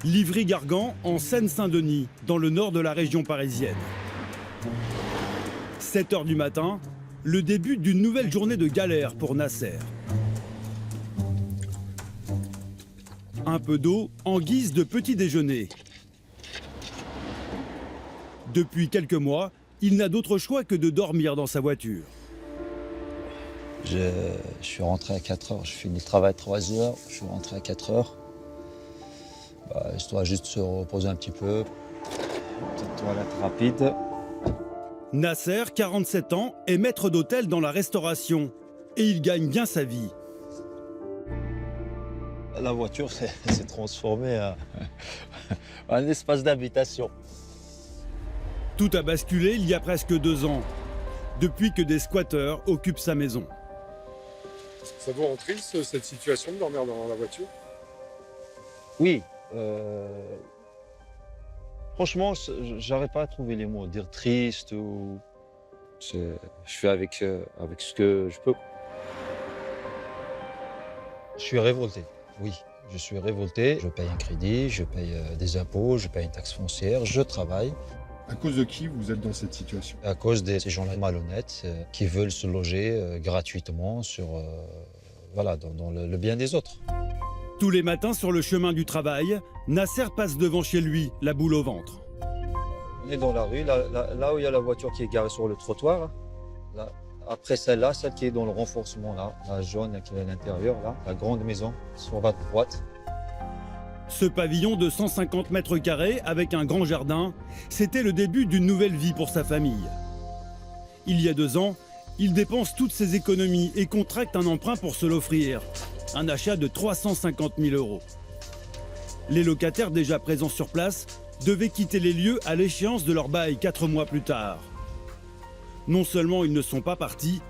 Livry-Gargan, en Seine-Saint-Denis, dans le nord de la région parisienne. 7 h du matin, le début d'une nouvelle journée de galère pour Nasser. Un peu d'eau en guise de petit déjeuner. Depuis quelques mois, il n'a d'autre choix que de dormir dans sa voiture. Je suis rentré à 4 h, je finis le travail à 3 h, je suis rentré à 4 h. Histoire juste de se reposer un petit peu. Petite toilette rapide. Nasser, 47 ans, est maître d'hôtel dans la restauration et il gagne bien sa vie. La voiture s'est transformée en un espace d'habitation. Tout a basculé il y a presque 2 ans, depuis que des squatteurs occupent sa maison. Ça vous rend triste, cette situation de dormir dans la voiture? Oui. Franchement, j'arrive pas à trouver les mots. Dire triste ou... Je fais avec ce que je peux. Je suis révolté, oui. Je suis révolté. Je paye un crédit, je paye des impôts, je paye une taxe foncière, je travaille. À cause de qui vous êtes dans cette situation? À cause de ces gens-là malhonnêtes qui veulent se loger gratuitement dans le bien des autres. Tous les matins sur le chemin du travail, Nasser passe devant chez lui, la boule au ventre. On est dans la rue, là où il y a la voiture qui est garée sur le trottoir. Là. Après celle-là, celle qui est dans le renforcement, là, la jaune qui est à l'intérieur, là, la grande maison sur votre droite. Ce pavillon de 150 mètres carrés avec un grand jardin, c'était le début d'une nouvelle vie pour sa famille. Il y a 2 ans, il dépense toutes ses économies et contracte un emprunt pour se l'offrir. Un achat de 350 000 €. Les locataires déjà présents sur place devaient quitter les lieux à l'échéance de leur bail 4 mois plus tard. Non seulement ils ne sont pas partis,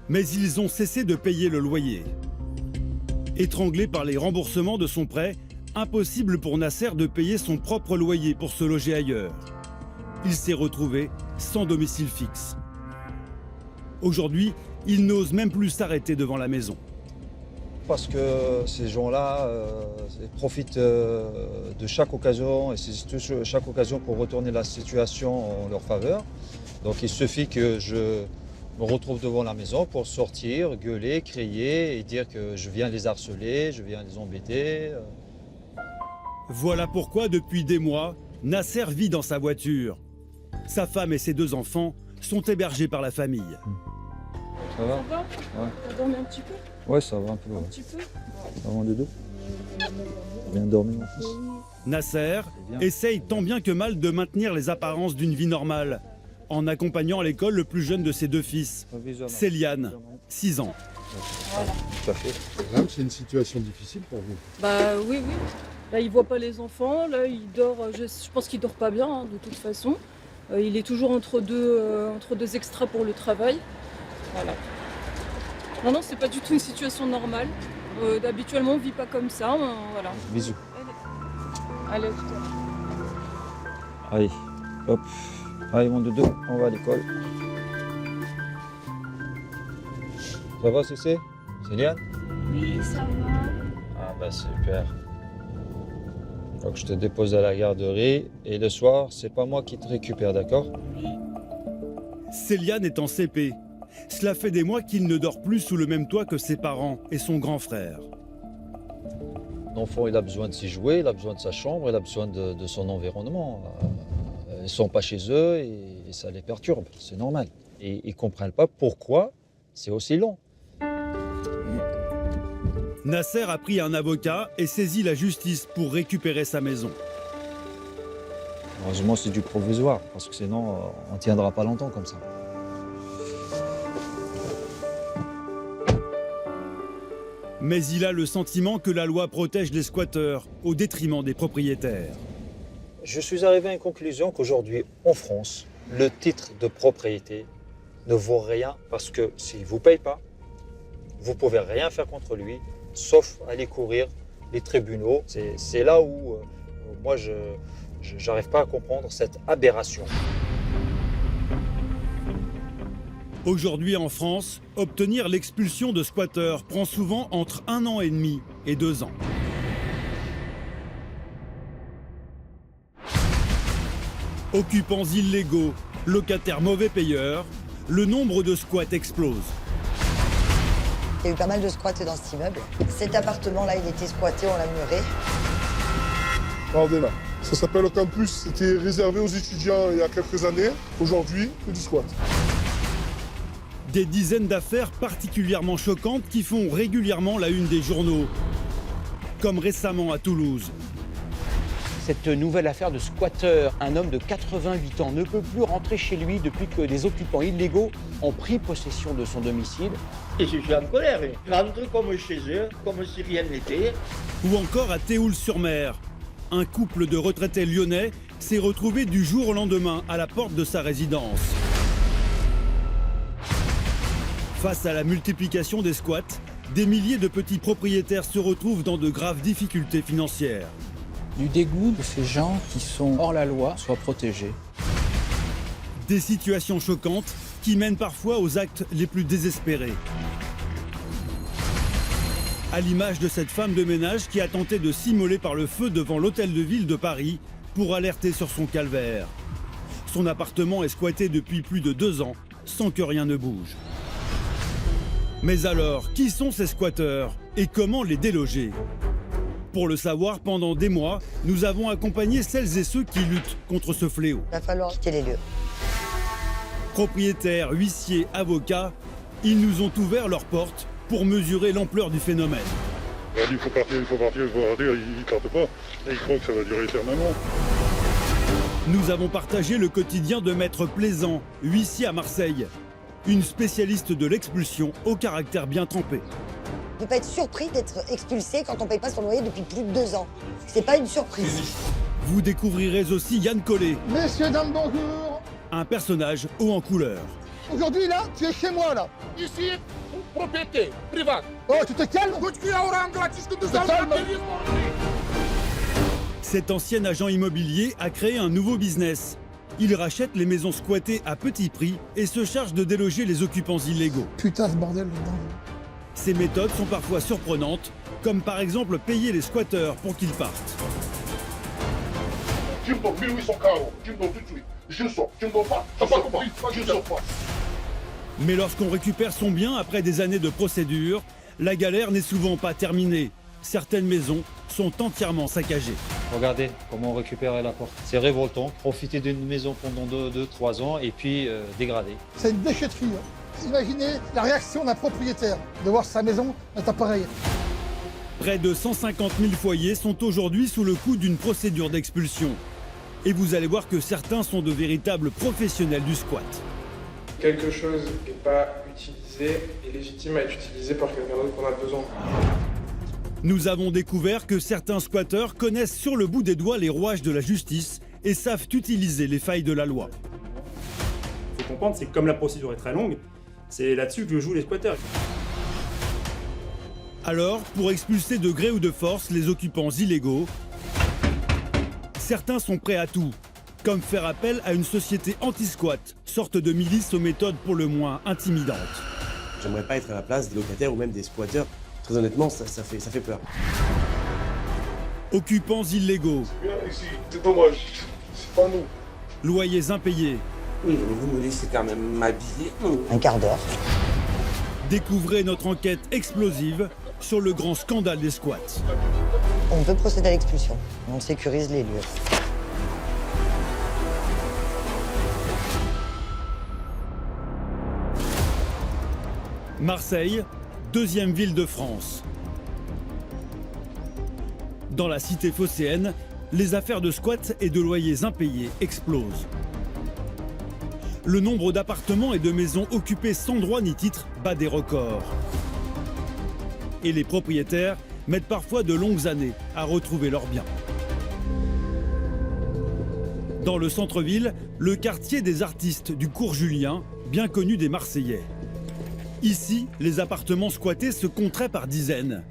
mais ils ont cessé de payer le loyer. Étranglé par les remboursements de son prêt, impossible pour Nasser de payer son propre loyer pour se loger ailleurs. Il s'est retrouvé sans domicile fixe. Aujourd'hui, il n'ose même plus s'arrêter devant la maison. Parce que ces gens-là profitent de chaque occasion et c'est chaque occasion pour retourner la situation en leur faveur. Donc il suffit que je me retrouve devant la maison pour sortir, gueuler, crier et dire que je viens les harceler, je viens les embêter. Voilà pourquoi depuis des mois, Nasser vit dans sa voiture. Sa femme et ses 2 enfants sont hébergés par la famille. Ça va? Ça va? Ouais. T'as dormi un petit peu? Ouais, ça va un peu. Un Ouais. petit peu? Ça va, Dodo? Bien dormi, mon fils. Nasser essaye tant bien que mal de maintenir les apparences d'une vie normale, en accompagnant à l'école le plus jeune de ses 2 fils, Céliane, 6 ans. Voilà. Tout à fait. Madame, c'est une situation difficile pour vous. Bah oui. Là, il voit pas les enfants. Là, il dort. Je pense qu'il dort pas bien, hein, de toute façon. Il est toujours entre deux extras pour le travail. Voilà. Non, c'est pas du tout une situation normale. Habituellement, on vit pas comme ça. Voilà. Bisous. Allez, à tout à l'heure. Allez, hop. Allez, mon Dodo, on va à l'école. Ça va, Cécile? Céliane? Oui, ça va. Ah bah super. Donc je te dépose à la garderie et le soir, c'est pas moi qui te récupère, d'accord? Céliane est en CP. Cela fait des mois qu'il ne dort plus sous le même toit que ses parents et son grand frère. L'enfant, il a besoin de s'y jouer, il a besoin de sa chambre, il a besoin de son environnement. Ils sont pas chez eux et ça les perturbe, c'est normal. Et ils comprennent pas pourquoi c'est aussi long. Nasser a pris un avocat et saisit la justice pour récupérer sa maison. Heureusement, c'est du provisoire, parce que sinon, on tiendra pas longtemps comme ça. Mais il a le sentiment que la loi protège les squatteurs au détriment des propriétaires. Je suis arrivé à une conclusion qu'aujourd'hui, en France, le titre de propriété ne vaut rien parce que s'il ne vous paye pas, vous ne pouvez rien faire contre lui, sauf aller courir les tribunaux. C'est là où moi, je n'arrive pas à comprendre cette aberration. Aujourd'hui en France, obtenir l'expulsion de squatteurs prend souvent entre 1 an et demi et 2 ans. Occupants illégaux, locataires mauvais payeurs, le nombre de squats explose. Il y a eu pas mal de squats dans cet immeuble. Cet appartement-là, il était squatté, on l'a muré. Regardez là, ça s'appelle le campus. C'était réservé aux étudiants il y a quelques années. Aujourd'hui, c'est du squat. Des dizaines d'affaires particulièrement choquantes qui font régulièrement la une des journaux. Comme récemment à Toulouse. Cette nouvelle affaire de squatteur, un homme de 88 ans ne peut plus rentrer chez lui depuis que des occupants illégaux ont pris possession de son domicile. Et je suis en colère. Ils rentrent comme chez eux, comme si rien n'était. Ou encore à Théoul-sur-Mer. Un couple de retraités lyonnais s'est retrouvé du jour au lendemain à la porte de sa résidence. Face à la multiplication des squats, des milliers de petits propriétaires se retrouvent dans de graves difficultés financières. Du dégoût que ces gens qui sont hors la loi soient protégés. Des situations choquantes qui mènent parfois aux actes les plus désespérés. À l'image de cette femme de ménage qui a tenté de s'immoler par le feu devant l'hôtel de ville de Paris pour alerter sur son calvaire. Son appartement est squatté depuis plus de 2 ans sans que rien ne bouge. Mais alors, qui sont ces squatteurs et comment les déloger? Pour le savoir, pendant des mois, nous avons accompagné celles et ceux qui luttent contre ce fléau. Il va falloir quitter les lieux. Propriétaires, huissiers, avocats, ils nous ont ouvert leurs portes pour mesurer l'ampleur du phénomène. On a dit il faut partir, il faut partir, il faut partir. Ils ne partent pas. Et ils croient que ça va durer éternellement. Nous avons partagé le quotidien de Maître Plaisant, huissier à Marseille. Une spécialiste de l'expulsion au caractère bien trempé. On ne peut pas être surpris d'être expulsé quand on ne paye pas son loyer depuis plus de 2 ans. C'est pas une surprise. Vous découvrirez aussi Yann Collet, Messieurs, dames, bonjour. un personnage haut en couleur. Aujourd'hui, là, tu es chez moi, là. Ici, propriété privée. Oh, tu te calmes. Cet ancien agent immobilier a créé un nouveau business. Il rachète les maisons squattées à petit prix et se charge de déloger les occupants illégaux. Putain, ce bordel là-dedans. Ces méthodes sont parfois surprenantes, comme par exemple payer les squatteurs pour qu'ils partent. Tu me donnes 1800 carreaux. Tu me donnes tout de suite. Je sors. Tu me donnes pas. T'as pas compris. Je ne sors pas. Mais lorsqu'on récupère son bien après des années de procédure, la galère n'est souvent pas terminée. Certaines maisons sont entièrement saccagées. Regardez comment on récupère la porte. C'est révoltant. Profiter d'une maison pendant 2-3 ans et puis dégrader. C'est une déchetterie. Hein. Imaginez la réaction d'un propriétaire de voir sa maison est pareil. Près de 150 000 foyers sont aujourd'hui sous le coup d'une procédure d'expulsion. Et vous allez voir que certains sont de véritables professionnels du squat. Quelque chose n'est pas utilisé est légitime à être utilisé par quelqu'un d'autre qu'on a besoin. Nous avons découvert que certains squatteurs connaissent sur le bout des doigts les rouages de la justice et savent utiliser les failles de la loi. Il faut comprendre, c'est que comme la procédure est très longue, c'est là-dessus que jouent les squatteurs. Alors, pour expulser de gré ou de force les occupants illégaux, certains sont prêts à tout, comme faire appel à une société anti-squat, sorte de milice aux méthodes pour le moins intimidantes. J'aimerais pas être à la place des locataires ou même des squatteurs. Très honnêtement, ça fait peur. Occupants illégaux. Ici, c'est dommage. C'est pas nous. Loyers impayés. Oui, mais vous me laissez quand même m'habiller. Un quart d'heure. Découvrez notre enquête explosive sur le grand scandale des squats. On peut procéder à l'expulsion. On sécurise les lieux. Marseille, deuxième ville de France. Dans la cité phocéenne, les affaires de squats et de loyers impayés explosent. Le nombre d'appartements et de maisons occupées sans droit ni titre bat des records. Et les propriétaires mettent parfois de longues années à retrouver leurs biens. Dans le centre-ville, le quartier des artistes du cours Julien, bien connu des Marseillais. Ici, les appartements squattés se compteraient par dizaines.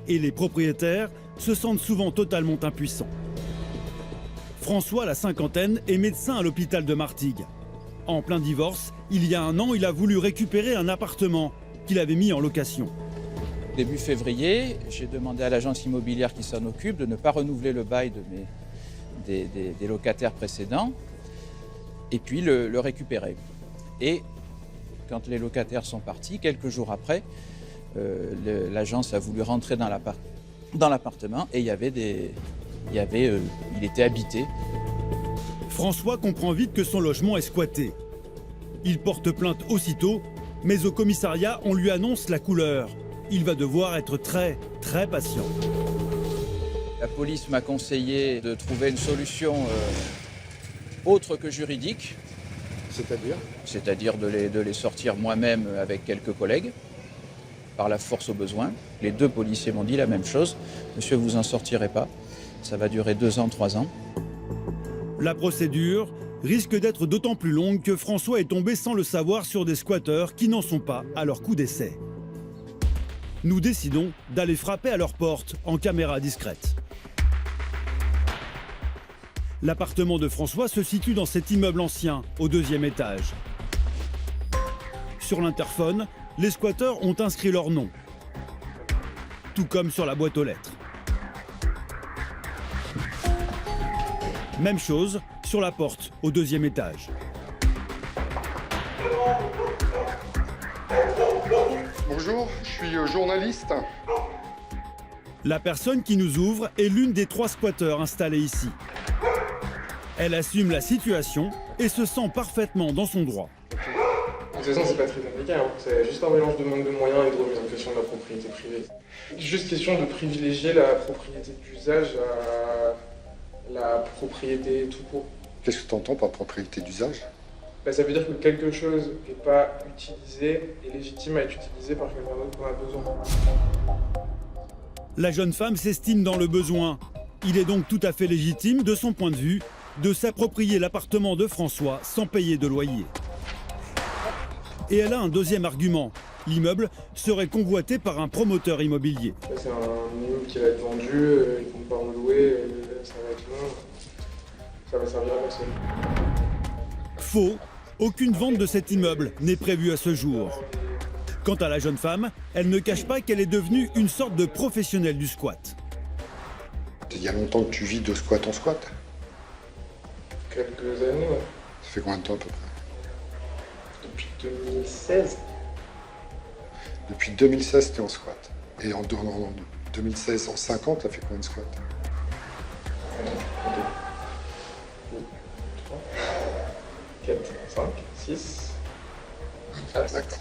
Et les propriétaires se sentent souvent totalement impuissants. François, la cinquantaine, est médecin à l'hôpital de Martigues. En plein divorce, il y a 1 an, il a voulu récupérer un appartement qu'il avait mis en location. Début février, j'ai demandé à l'agence immobilière qui s'en occupe de ne pas renouveler le bail des locataires précédents. et puis le récupérer. Et quand les locataires sont partis, quelques jours après, l'agence a voulu rentrer dans l'appartement et il était habité. François comprend vite que son logement est squatté. Il porte plainte aussitôt, mais au commissariat, on lui annonce la couleur. Il va devoir être très, très patient. La police m'a conseillé de trouver une solution autre que juridique. C'est-à-dire de les sortir moi-même avec quelques collègues, par la force au besoin. Les 2 policiers m'ont dit la même chose. Monsieur, vous en sortirez pas. Ça va durer 2 ans, 3 ans. La procédure risque d'être d'autant plus longue que François est tombé sans le savoir sur des squatteurs qui n'en sont pas à leur coup d'essai. Nous décidons d'aller frapper à leur porte en caméra discrète. L'appartement de François se situe dans cet immeuble ancien, au 2e étage. Sur l'interphone, les squatteurs ont inscrit leur nom, tout comme sur la boîte aux lettres. Même chose sur la porte au 2e étage. Bonjour, je suis journaliste. La personne qui nous ouvre est l'une des 3 squatteurs installés ici. Elle assume la situation et se sent parfaitement dans son droit. De toute façon, c'est pas très compliqué, hein. C'est juste un mélange de manque de moyens et de remise en question de la propriété privée. Juste question de privilégier la propriété d'usage à la propriété tout court. Qu'est-ce que tu entends par propriété d'usage? Ça veut dire que quelque chose n'est pas utilisé est légitime à être utilisé par quelqu'un d'autre qui en a besoin. La jeune femme s'estime dans le besoin. Il est donc tout à fait légitime, de son point de vue, de s'approprier l'appartement de François sans payer de loyer. Et elle a un deuxième argument. L'immeuble serait convoité par un promoteur immobilier. C'est un immeuble qui va être vendu, ils ne vont pas en louer, ça va être long, ça va servir à personne. Faux, aucune vente de cet immeuble n'est prévue à ce jour. Quant à la jeune femme, elle ne cache pas qu'elle est devenue une sorte de professionnelle du squat. Il y a longtemps que tu vis de squat en squat? Quelques années, ouais. Ça fait combien de temps à peu près? Depuis 2016. Depuis 2016, tu es en squat. Et en 2016, en 5 ans, tu as fait combien de squats? 1, 2, 3, 4, 5, 6. D'accord.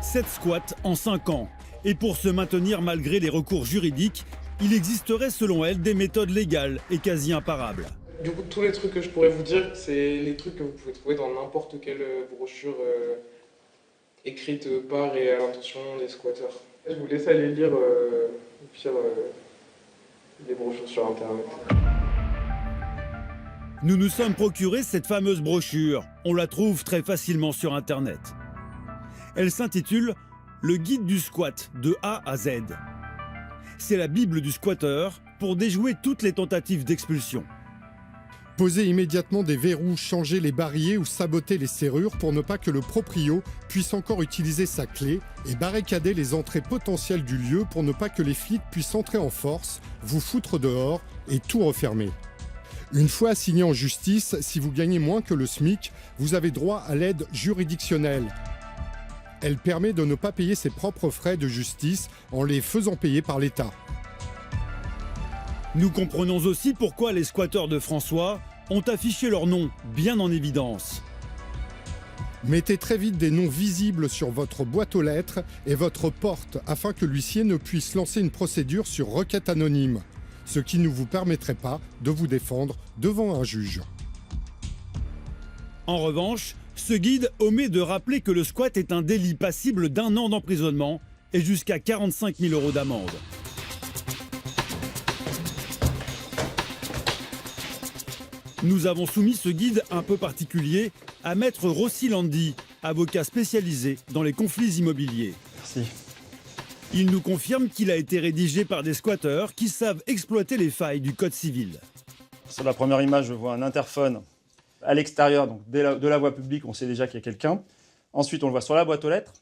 7 squats en 5 ans. Et pour se maintenir malgré les recours juridiques, il existerait selon elle des méthodes légales et quasi imparables. Du coup, tous les trucs que je pourrais vous dire, c'est les trucs que vous pouvez trouver dans n'importe quelle brochure écrite par et à l'intention des squatteurs. Je vous laisse aller lire au pire les brochures sur Internet. Nous nous sommes procuré cette fameuse brochure. On la trouve très facilement sur Internet. Elle s'intitule « Le guide du squat de A à Z ». C'est la Bible du squatteur pour déjouer toutes les tentatives d'expulsion. Poser immédiatement des verrous, changer les barilets ou saboter les serrures pour ne pas que le proprio puisse encore utiliser sa clé et barricader les entrées potentielles du lieu pour ne pas que les flics puissent entrer en force, vous foutre dehors et tout refermer. Une fois assigné en justice, si vous gagnez moins que le SMIC, vous avez droit à l'aide juridictionnelle. Elle permet de ne pas payer ses propres frais de justice en les faisant payer par l'État. Nous comprenons aussi pourquoi les squatteurs de François ont affiché leur nom bien en évidence. Mettez très vite des noms visibles sur votre boîte aux lettres et votre porte afin que l'huissier ne puisse lancer une procédure sur requête anonyme, ce qui ne vous permettrait pas de vous défendre devant un juge. En revanche, ce guide omet de rappeler que le squat est un délit passible d'1 an d'emprisonnement et jusqu'à 45 000 € d'amende. Nous avons soumis ce guide un peu particulier à Maître Rossi Landi, avocat spécialisé dans les conflits immobiliers. Merci. Il nous confirme qu'il a été rédigé par des squatteurs qui savent exploiter les failles du code civil. Sur la première image, je vois un interphone à l'extérieur, donc de la voie publique, on sait déjà qu'il y a quelqu'un. Ensuite, on le voit sur la boîte aux lettres.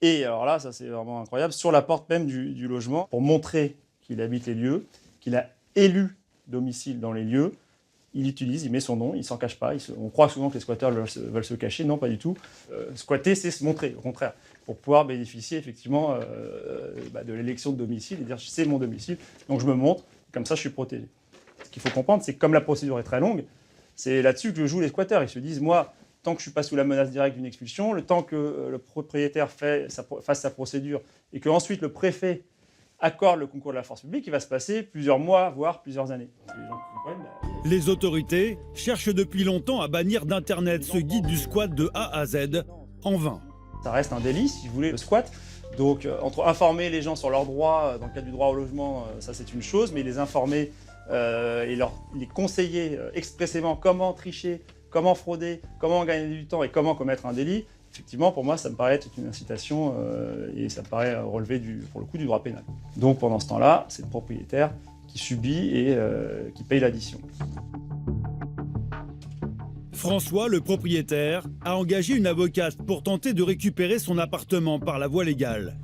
Et alors là, ça c'est vraiment incroyable, sur la porte même du logement, pour montrer qu'il habite les lieux, qu'il a élu domicile dans les lieux. il utilise, il met son nom, il s'en cache pas. On croit souvent que les squatteurs veulent se cacher. Non, pas du tout. Squatter, c'est se montrer, au contraire, pour pouvoir bénéficier effectivement de l'élection de domicile et dire c'est mon domicile, donc je me montre, comme ça je suis protégé. Ce qu'il faut comprendre, c'est que comme la procédure est très longue, c'est là-dessus que jouent les squatteurs. Ils se disent, moi, tant que je ne suis pas sous la menace directe d'une expulsion, le temps que le propriétaire fasse sa procédure et qu'ensuite le préfet accorde le concours de la force publique, il va se passer plusieurs mois, voire plusieurs années. Les autorités cherchent depuis longtemps à bannir d'Internet ce guide du squat de A à Z, en vain. Ça reste un délit, si vous voulez, le squat. Donc, entre informer les gens sur leurs droits, dans le cadre du droit au logement, ça c'est une chose, mais les informer et les conseiller expressément comment tricher, comment frauder, comment gagner du temps et comment commettre un délit, effectivement, pour moi, ça me paraît être une incitation et ça me paraît relever, pour le coup, du droit pénal. Donc, pendant ce temps-là, c'est le propriétaire qui subit et qui paye l'addition. François, le propriétaire, a engagé une avocate pour tenter de récupérer son appartement par la voie légale.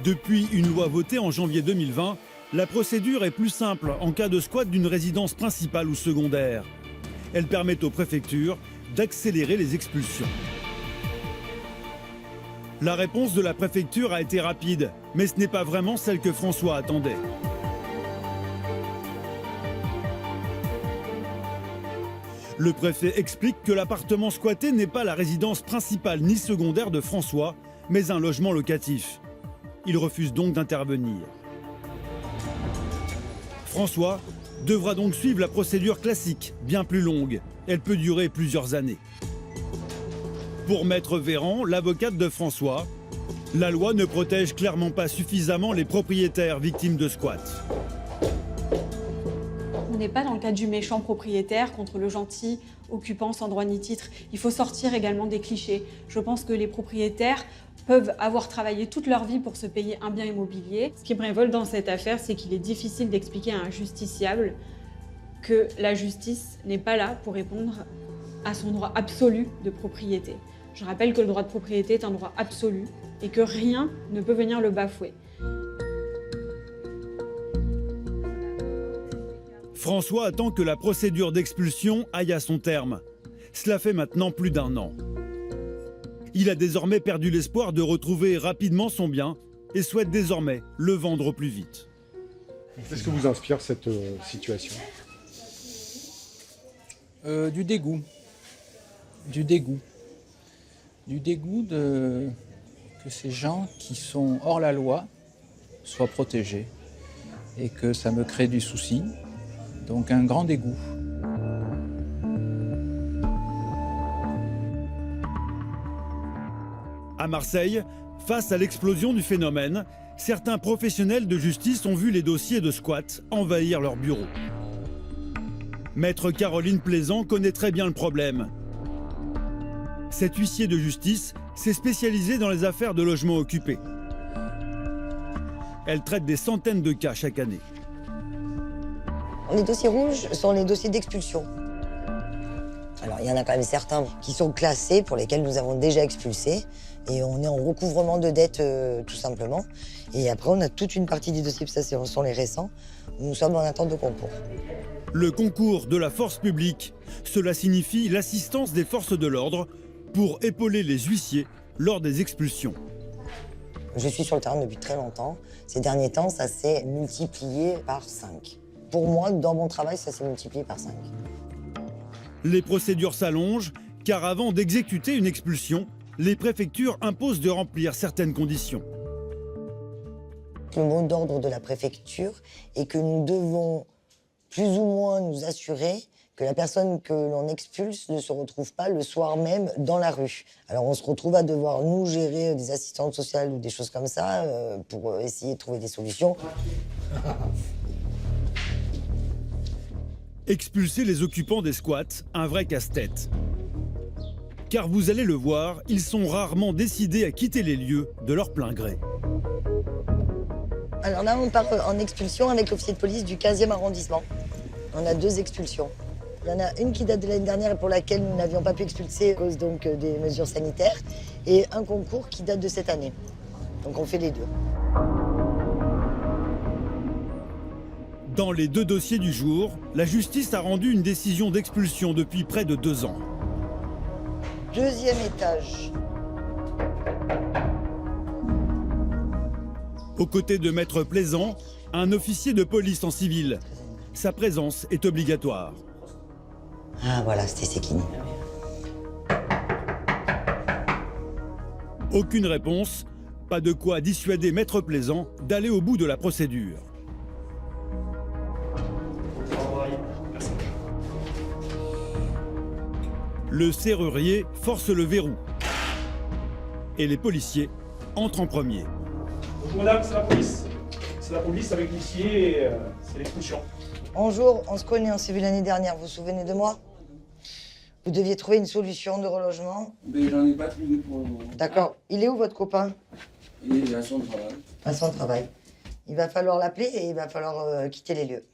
Depuis une loi votée en janvier 2020, la procédure est plus simple en cas de squat d'une résidence principale ou secondaire. Elle permet aux préfectures d'accélérer les expulsions. La réponse de la préfecture a été rapide, mais ce n'est pas vraiment celle que François attendait. Le préfet explique que l'appartement squatté n'est pas la résidence principale ni secondaire de François, mais un logement locatif. Il refuse donc d'intervenir. François devra donc suivre la procédure classique, bien plus longue. Elle peut durer plusieurs années. Pour Maître Véran, l'avocate de François, la loi ne protège clairement pas suffisamment les propriétaires victimes de squats. On n'est pas dans le cadre du méchant propriétaire contre le gentil occupant sans droit ni titre. Il faut sortir également des clichés. Je pense que les propriétaires peuvent avoir travaillé toute leur vie pour se payer un bien immobilier. Ce qui me révolte dans cette affaire, c'est qu'il est difficile d'expliquer à un justiciable que la justice n'est pas là pour répondre à son droit absolu de propriété. Je rappelle que le droit de propriété est un droit absolu et que rien ne peut venir le bafouer. François attend que la procédure d'expulsion aille à son terme. Cela fait maintenant plus d'un an. Il a désormais perdu l'espoir de retrouver rapidement son bien et souhaite désormais le vendre au plus vite. Qu'est-ce que vous inspire cette situation ? Du dégoût. Du dégoût. Du dégoût que ces gens qui sont hors la loi soient protégés et que ça me crée du souci. Donc un grand dégoût. À Marseille, face à l'explosion du phénomène, certains professionnels de justice ont vu les dossiers de squat envahir leurs bureaux. Maître Caroline Plaisant connaît très bien le problème. Cet huissier de justice s'est spécialisé dans les affaires de logements occupés. Elle traite des centaines de cas chaque année. Les dossiers rouges sont les dossiers d'expulsion. Alors, il y en a quand même certains qui sont classés, pour lesquels nous avons déjà expulsé. Et on est en recouvrement de dettes, tout simplement. Et après, on a toute une partie des dossiers, ça ce sont les récents, où nous sommes en attente de concours. Le concours de la force publique, cela signifie l'assistance des forces de l'ordre pour épauler les huissiers lors des expulsions. Je suis sur le terrain depuis très longtemps. Ces derniers temps, ça s'est multiplié par 5. Pour moi, dans mon travail, ça s'est multiplié par 5. Les procédures s'allongent, car avant d'exécuter une expulsion, les préfectures imposent de remplir certaines conditions. Le mot d'ordre de la préfecture est que nous devons plus ou moins nous assurer que la personne que l'on expulse ne se retrouve pas le soir même dans la rue. Alors on se retrouve à devoir nous gérer des assistantes sociales ou des choses comme ça pour essayer de trouver des solutions. Expulser les occupants des squats, un vrai casse-tête. Car vous allez le voir, ils sont rarement décidés à quitter les lieux de leur plein gré. Alors là, on part en expulsion avec l'officier de police du 15e arrondissement. On a 2 expulsions. Il y en a une qui date de l'année dernière et pour laquelle nous n'avions pas pu expulser à cause donc, des mesures sanitaires, et un concours qui date de cette année. Donc on fait les 2. Dans les 2 dossiers du jour, la justice a rendu une décision d'expulsion depuis près de 2 ans. 2e étage. Aux côtés de Maître Plaisant, un officier de police en civil. Sa présence est obligatoire. Ah voilà, c'était Sekini. Aucune réponse, pas de quoi dissuader Maître Plaisant d'aller au bout de la procédure. Le serrurier force le verrou. Et les policiers entrent en premier. Bonjour madame, c'est la police. C'est la police avec l'huissier et c'est l'expulsion. Bonjour, on se connaît, on s'est vu l'année dernière, vous vous souvenez de moi? Vous deviez trouver une solution de relogement. Mais j'en ai pas trouvé pour le moment. D'accord. Il est où votre copain? Il est à son travail. À son travail. Il va falloir l'appeler et il va falloir quitter les lieux.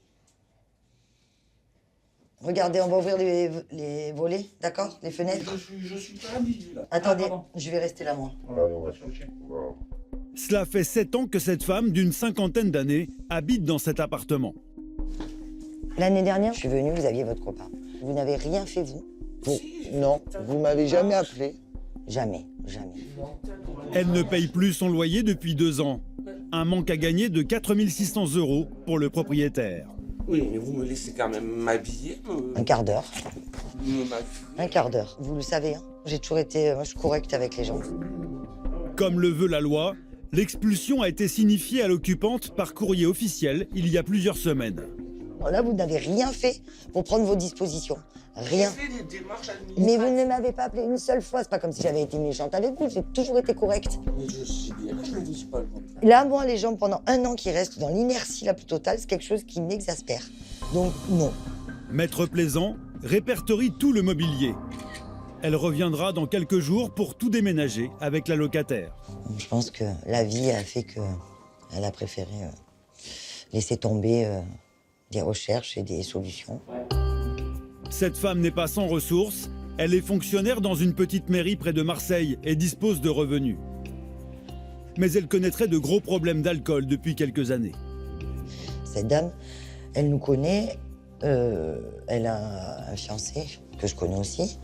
Regardez, on va ouvrir les volets, d'accord? Les fenêtres. Je suis pas habillé là. Attendez, je vais rester là moi. Cela fait 7 ans que cette femme d'une 50aine d'années habite dans cet appartement. L'année dernière, je suis venue, vous aviez votre copain. Vous n'avez rien fait, vous? Non, vous m'avez jamais appelé. Jamais, jamais. Elle ne paye plus son loyer depuis 2 ans. Un manque à gagner de 4 600 € pour le propriétaire. Oui, mais vous me laissez quand même m'habiller. Un quart d'heure. Un quart d'heure. Vous le savez, hein, j'ai toujours été je suis correcte avec les gens. Comme le veut la loi, l'expulsion a été signifiée à l'occupante par courrier officiel il y a plusieurs semaines. Là, vous n'avez rien fait pour prendre vos dispositions. Rien. Mais vous ne m'avez pas appelé une seule fois. C'est pas comme si j'avais été méchante avec vous. J'ai toujours été correcte. Mais je sais bien, je ne vous dis pas le contraire. Là, moi, les gens, pendant 1 an qui restent dans l'inertie la plus totale, c'est quelque chose qui m'exaspère. Donc, non. Maître Plaisant répertorie tout le mobilier. Elle reviendra dans quelques jours pour tout déménager avec la locataire. Je pense que la vie a fait qu'elle a préféré laisser tomber des recherches et des solutions. Cette femme n'est pas sans ressources. Elle est fonctionnaire dans une petite mairie près de Marseille et dispose de revenus. Mais elle connaîtrait de gros problèmes d'alcool depuis quelques années. Cette dame, elle nous connaît. Elle a un fiancé que je connais aussi,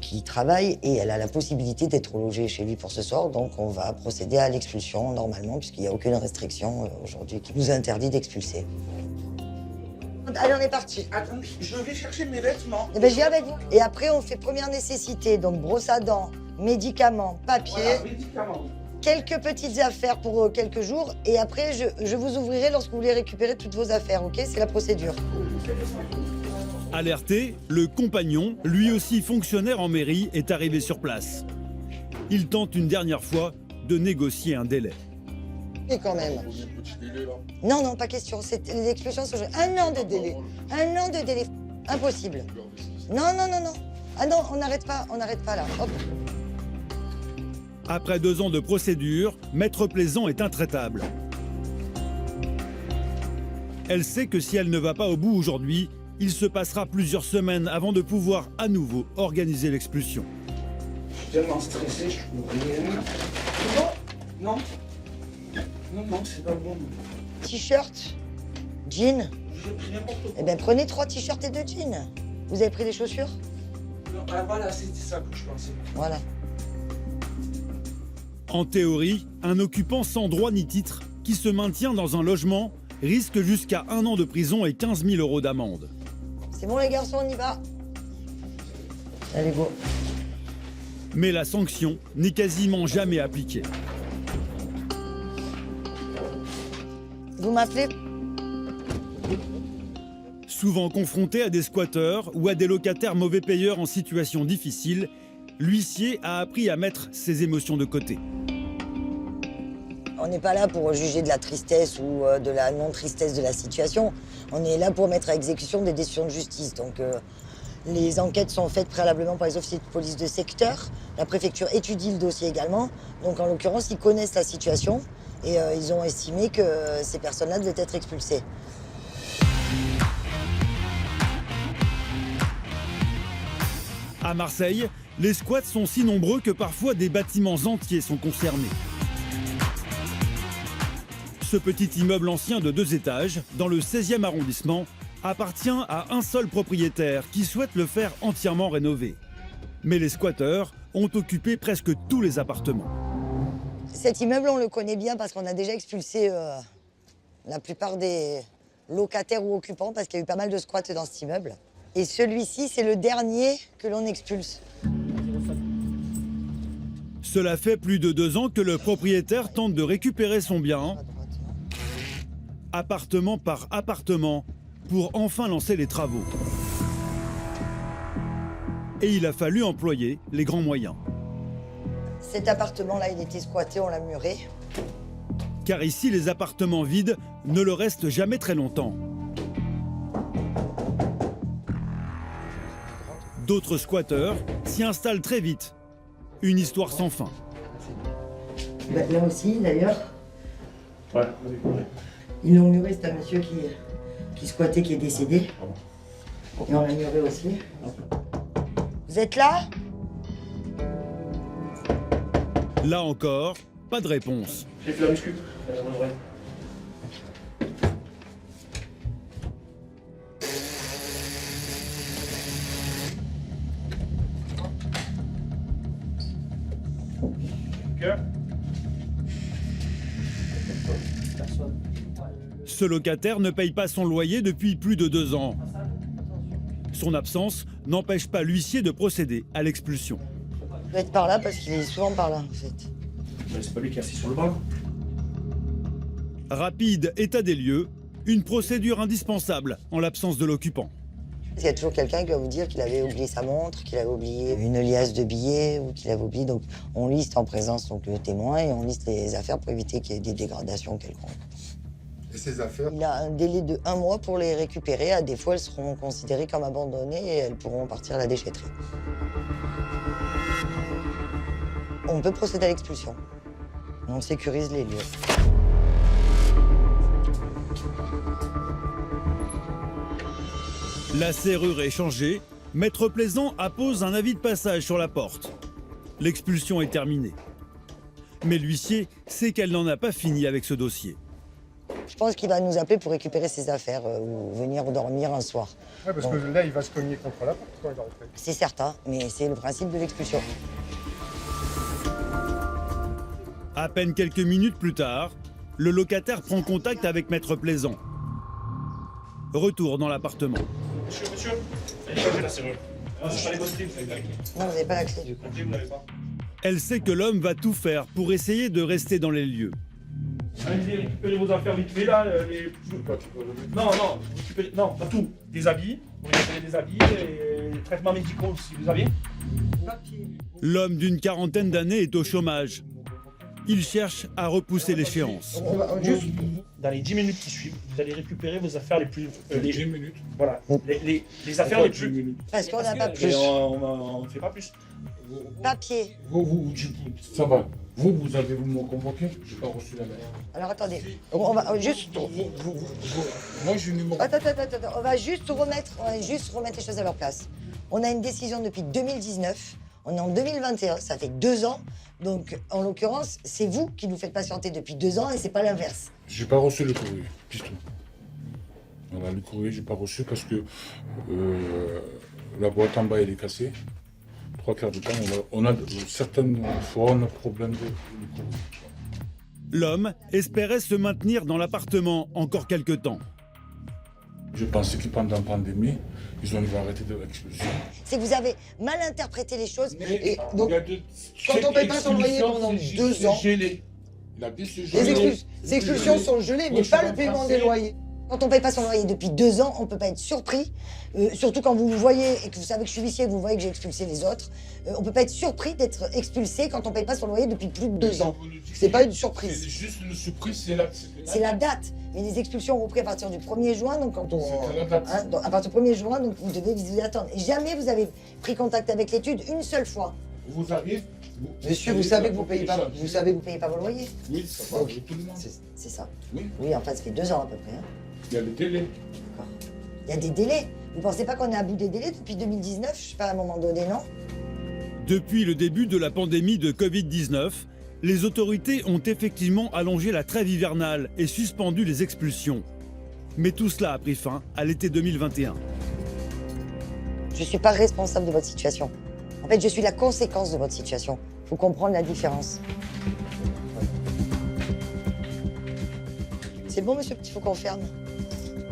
qui travaille, et elle a la possibilité d'être logée chez lui pour ce soir. Donc on va procéder à l'expulsion normalement, puisqu'il n'y a aucune restriction aujourd'hui qui nous interdit d'expulser. Allez, on est parti. Attendez, je vais chercher mes vêtements. Eh ben, je viens avec vous. Et après, on fait première nécessité, donc brosse à dents, médicaments, papier. Voilà, médicaments. Quelques petites affaires pour quelques jours. Et après, je vous ouvrirai lorsque vous voulez récupérer toutes vos affaires, ok? C'est la procédure. Alerté, le compagnon, lui aussi fonctionnaire en mairie, est arrivé sur place. Il tente une dernière fois de négocier un délai. Et quand même. Non, non, pas question. Les expulsions sont 1 an de délai. 1 an de délai. Impossible. Non, non, non, non. Ah non, on n'arrête pas là. Hop. Après 2 ans de procédure, Maître Plaisant est intraitable. Elle sait que si elle ne va pas au bout aujourd'hui, il se passera plusieurs semaines avant de pouvoir à nouveau organiser l'expulsion. Je suis tellement stressé, je peux rien. Non, non. Non, non, c'est pas bon. T-shirt, jean. J'ai pris n'importe quoi. Eh bien, prenez 3 t-shirts et 2 jeans. Vous avez pris des chaussures? Non, ah, voilà, c'était ça que je pensais. Voilà. En théorie, un occupant sans droit ni titre qui se maintient dans un logement risque jusqu'à 1 an de prison et 15 000 € d'amende. C'est bon les garçons, on y va. Allez, go. Mais la sanction n'est quasiment jamais appliquée. Vous m'appelez? Souvent confronté à des squatteurs ou à des locataires mauvais payeurs en situation difficile, l'huissier a appris à mettre ses émotions de côté. On n'est pas là pour juger de la tristesse ou de la non-tristesse de la situation. On est là pour mettre à exécution des décisions de justice. Donc les enquêtes sont faites préalablement par les officiers de police de secteur. La préfecture étudie le dossier également. Donc en l'occurrence, ils connaissent la situation et ils ont estimé que ces personnes-là devaient être expulsées. À Marseille, les squats sont si nombreux que parfois des bâtiments entiers sont concernés. Ce petit immeuble ancien de 2 étages, dans le 16e arrondissement, appartient à un seul propriétaire qui souhaite le faire entièrement rénover. Mais les squatteurs ont occupé presque tous les appartements. Cet immeuble, on le connaît bien parce qu'on a déjà expulsé la plupart des locataires ou occupants parce qu'il y a eu pas mal de squats dans cet immeuble. Et celui-ci, c'est le dernier que l'on expulse. Cela fait plus de 2 ans que le propriétaire tente de récupérer son bien, appartement par appartement, pour enfin lancer les travaux. Et il a fallu employer les grands moyens. Cet appartement-là, il était squatté, on l'a muré. Car ici, les appartements vides ne le restent jamais très longtemps. D'autres squatteurs s'y installent très vite. Une histoire sans fin. Là aussi, d'ailleurs, Ouais, ils l'ont muré, c'est un monsieur qui squattait, qui est décédé. Et on l'a muré aussi. Vous êtes là? Là encore, pas de réponse. j'ai fait la muscu. Ce locataire ne paye pas son loyer depuis plus de 2 ans. Son absence n'empêche pas l'huissier de procéder à l'expulsion. Il doit être par là parce qu'il est souvent par là, en fait. C'est pas lui qui est assis sur le banc. Rapide état des lieux, une procédure indispensable en l'absence de l'occupant. Il y a toujours quelqu'un qui va vous dire qu'il avait oublié sa montre, qu'il avait oublié une liasse de billets ou qu'il avait oublié. Donc on liste en présence donc, le témoin et on liste les affaires pour éviter qu'il y ait des dégradations quelconques. Et ces affaires? Il a un délai de 1 mois pour les récupérer. À défaut, elles seront considérées comme abandonnées et elles pourront partir à la déchetterie. On peut procéder à l'expulsion. On sécurise les lieux. La serrure est changée. Maître Plaisant appose un avis de passage sur la porte. L'expulsion est terminée. Mais l'huissier sait qu'elle n'en a pas fini avec ce dossier. Je pense qu'il va nous appeler pour récupérer ses affaires ou venir dormir un soir. Ouais, parce que là, il va se cogner contre la porte quand il va rentrer. C'est certain, mais c'est le principe de l'expulsion. À peine quelques minutes plus tard, le locataire prend contact avec Maître Plaisant. Retour dans l'appartement. Monsieur, allez changer la serrure. C'est pas les bonnes clés, vous avez pas les clés. Non, vous n'avez pas la clé du coup. La clé, vous l'avez pas. Elle sait que l'homme va tout faire pour essayer de rester dans les lieux. Allez-y, récupérez vos affaires vite fait là. Non, récupérez... Non, pas tout. Des habits, vous récupérez des habits et des traitements médicaux si vous avez. L'homme d'une quarantaine d'années est au chômage. Il cherche à repousser l'échéance. Juste dans les 10 minutes qui suivent, vous allez récupérer vos affaires les plus... 10 minutes. Voilà, les affaires les plus... Parce qu'on n'a pas plus. On ne fait pas plus. Papier. Ça va. Vous avez me convoqué? Je n'ai pas reçu la lettre. Alors attendez, on va juste... Moi, j'ai le numéro. Attends, on va juste remettre les choses à leur place. On a une décision depuis 2019, on est en 2021, ça fait 2 ans. Donc, en l'occurrence, c'est vous qui nous faites patienter depuis 2 ans et c'est pas l'inverse. J'ai pas reçu le courrier, piston. Voilà, le courrier, j'ai pas reçu parce que la boîte en bas, elle est cassée. 3/4 du temps, on a certaines fois, on a problème de courrier. L'homme espérait se maintenir dans l'appartement encore quelque temps. Je pensais que pendant la pandémie, ils ont arrêté de l'expulsion. C'est que vous avez mal interprété les choses. Et donc, quand on ne paye pas son loyer pendant 2 ans, les expulsions sont gelées, mais pas le paiement des loyers. Quand on ne paye pas son loyer depuis 2 ans, on ne peut pas être surpris, surtout quand vous voyez, et que vous savez que je suis huissier, et que vous voyez que j'ai expulsé les autres, on ne peut pas être surpris d'être expulsé quand on ne paye pas son loyer depuis plus de 2 ans. C'est pas une surprise. C'est juste une surprise, c'est la date. Mais les expulsions ont repris à partir du 1er juin, donc quand à partir du 1er juin, donc vous devez vous y attendre. Et jamais vous avez pris contact avec l'étude une seule fois. Vous arrivez. Monsieur, vous savez que vous payez pas, vos loyers. Oui, ça va, oui, tout le monde. C'est ça. Oui. Oui, enfin, ça fait 2 ans à peu près. Hein. Il y a des délais. D'accord. Il y a des délais. Vous pensez pas qu'on est à bout des délais depuis 2019? Je sais pas, à un moment donné, non? Depuis le début de la pandémie de Covid-19, Les autorités ont effectivement allongé la trêve hivernale et suspendu les expulsions. Mais tout cela a pris fin à l'été 2021. Je ne suis pas responsable de votre situation. En fait, je suis la conséquence de votre situation. Il faut comprendre la différence. C'est bon, monsieur, il faut qu'on ferme.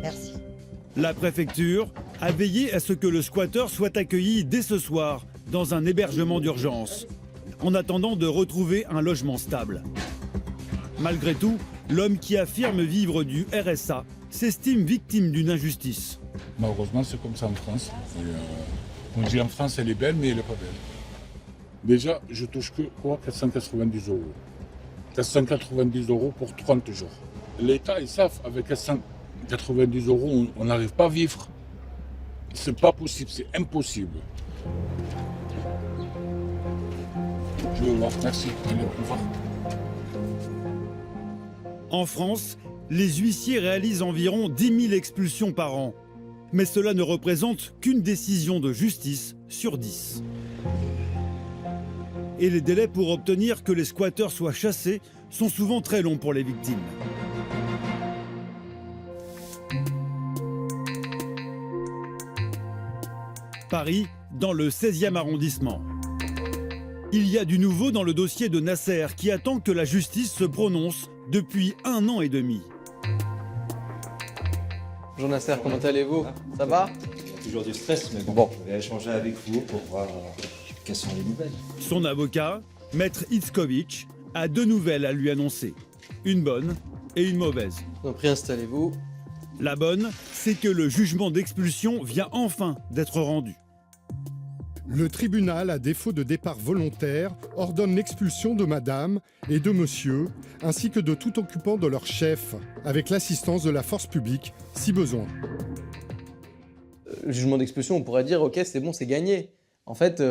Merci. La préfecture a veillé à ce que le squatteur soit accueilli dès ce soir dans un hébergement d'urgence, en attendant de retrouver un logement stable. Malgré tout, l'homme qui affirme vivre du RSA s'estime victime d'une injustice. Malheureusement, c'est comme ça en France. On dit en France, elle est belle, mais elle n'est pas belle. Déjà, je touche que quoi 490 €. 490 € pour 30 jours. L'État, ils savent, avec 490 €, on n'arrive pas à vivre. C'est pas possible, c'est impossible. Je vais voir, merci. Allez, au revoir. En France, les huissiers réalisent environ 10 000 expulsions par an. Mais cela ne représente qu'une décision de justice sur 10. Et les délais pour obtenir que les squatteurs soient chassés sont souvent très longs pour les victimes. Paris, dans le 16e arrondissement. Il y a du nouveau dans le dossier de Nasser qui attend que la justice se prononce depuis 1 an et demi. Bonjour Nasser, comment allez-vous? Ça va? Il y a toujours du stress, mais bon, je vais échanger avec vous pour voir quelles sont les nouvelles. Son avocat, Maître Itzkovitch, a 2 nouvelles à lui annoncer. Une bonne et une mauvaise. Je vous en prie, installez-vous. La bonne, c'est que le jugement d'expulsion vient enfin d'être rendu. Le tribunal, à défaut de départ volontaire, ordonne l'expulsion de madame et de monsieur, ainsi que de tout occupant de leur chef, avec l'assistance de la force publique, si besoin. Le jugement d'expulsion, on pourrait dire, ok, c'est bon, c'est gagné. En fait,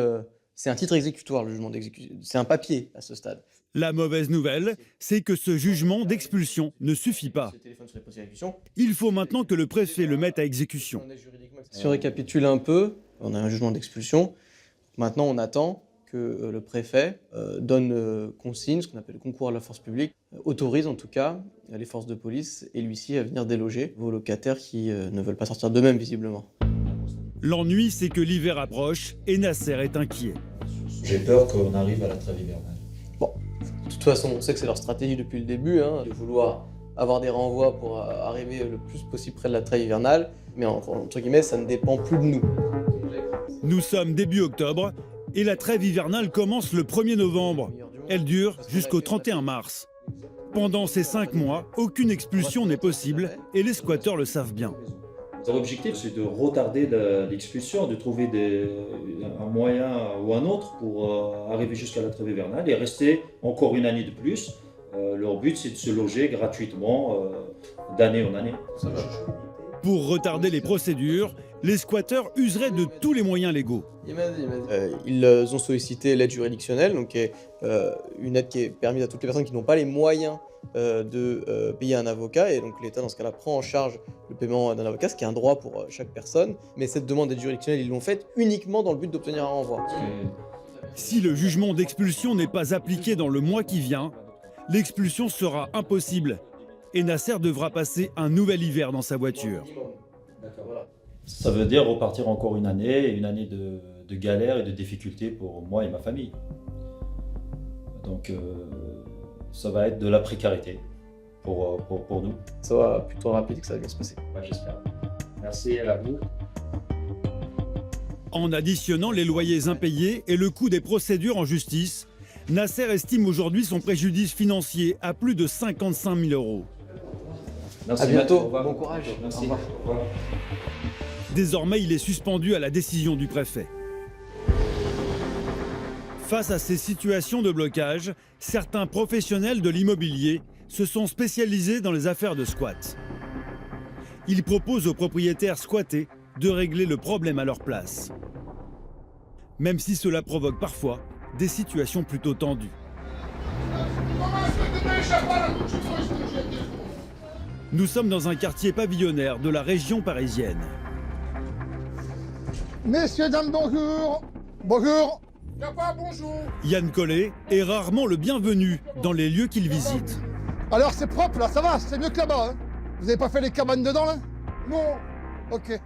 c'est un titre exécutoire, le jugement d'exécution. C'est un papier à ce stade. La mauvaise nouvelle, c'est que ce jugement d'expulsion ne suffit pas. Il faut maintenant que le préfet le mette à exécution. Si on récapitule un peu, on a un jugement d'expulsion. Maintenant, on attend que le préfet donne consigne, ce qu'on appelle le concours à la force publique, autorise en tout cas les forces de police et l'huissier à venir déloger vos locataires qui ne veulent pas sortir d'eux-mêmes, visiblement. L'ennui, c'est que l'hiver approche et Nasser est inquiet. J'ai peur qu'on arrive à la trêve hivernale. Bon, de toute façon, on sait que c'est leur stratégie depuis le début, de vouloir avoir des renvois pour arriver le plus possible près de la trêve hivernale, mais entre guillemets, ça ne dépend plus de nous. Nous sommes début octobre et la trêve hivernale commence le 1er novembre. Elle dure jusqu'au 31 mars. Pendant ces 5 mois, aucune expulsion n'est possible et les squatteurs le savent bien. Notre objectif, c'est de retarder l'expulsion, de trouver un moyen ou un autre pour arriver jusqu'à la trêve hivernale et rester encore une année de plus. Leur but, c'est de se loger gratuitement d'année en année. Pour retarder les procédures, les squatteurs useraient de tous les moyens légaux. Ils ont sollicité l'aide juridictionnelle, donc une aide qui est permise à toutes les personnes qui n'ont pas les moyens de payer un avocat, et donc l'État dans ce cas-là prend en charge le paiement d'un avocat, ce qui est un droit pour chaque personne. Mais cette demande d'aide juridictionnelle, ils l'ont faite uniquement dans le but d'obtenir un renvoi. Si le jugement d'expulsion n'est pas appliqué dans le mois qui vient, l'expulsion sera impossible et Nasser devra passer un nouvel hiver dans sa voiture. Ça veut dire repartir encore une année de galère et de difficultés pour moi et ma famille. Donc ça va être de la précarité pour nous. Ça va plutôt rapide que ça va bien se passer. Ouais, j'espère. Merci à vous. En additionnant les loyers impayés et le coût des procédures en justice, Nasser estime aujourd'hui son préjudice financier à plus de 55 000 €. Merci, à bientôt, bon courage. Merci. Au revoir. Au revoir. Désormais, il est suspendu à la décision du préfet. Face à ces situations de blocage, certains professionnels de l'immobilier se sont spécialisés dans les affaires de squat. Ils proposent aux propriétaires squattés de régler le problème à leur place. Même si cela provoque parfois des situations plutôt tendues. Nous sommes dans un quartier pavillonnaire de la région parisienne. Messieurs, dames, bonjour. Bonjour. Y a pas bonjour. Yann Collet est rarement le bienvenu dans les lieux qu'il visite. Alors c'est propre là, ça va, c'est mieux que là-bas. Hein. Vous avez pas fait les cabanes dedans là? Non. Ok.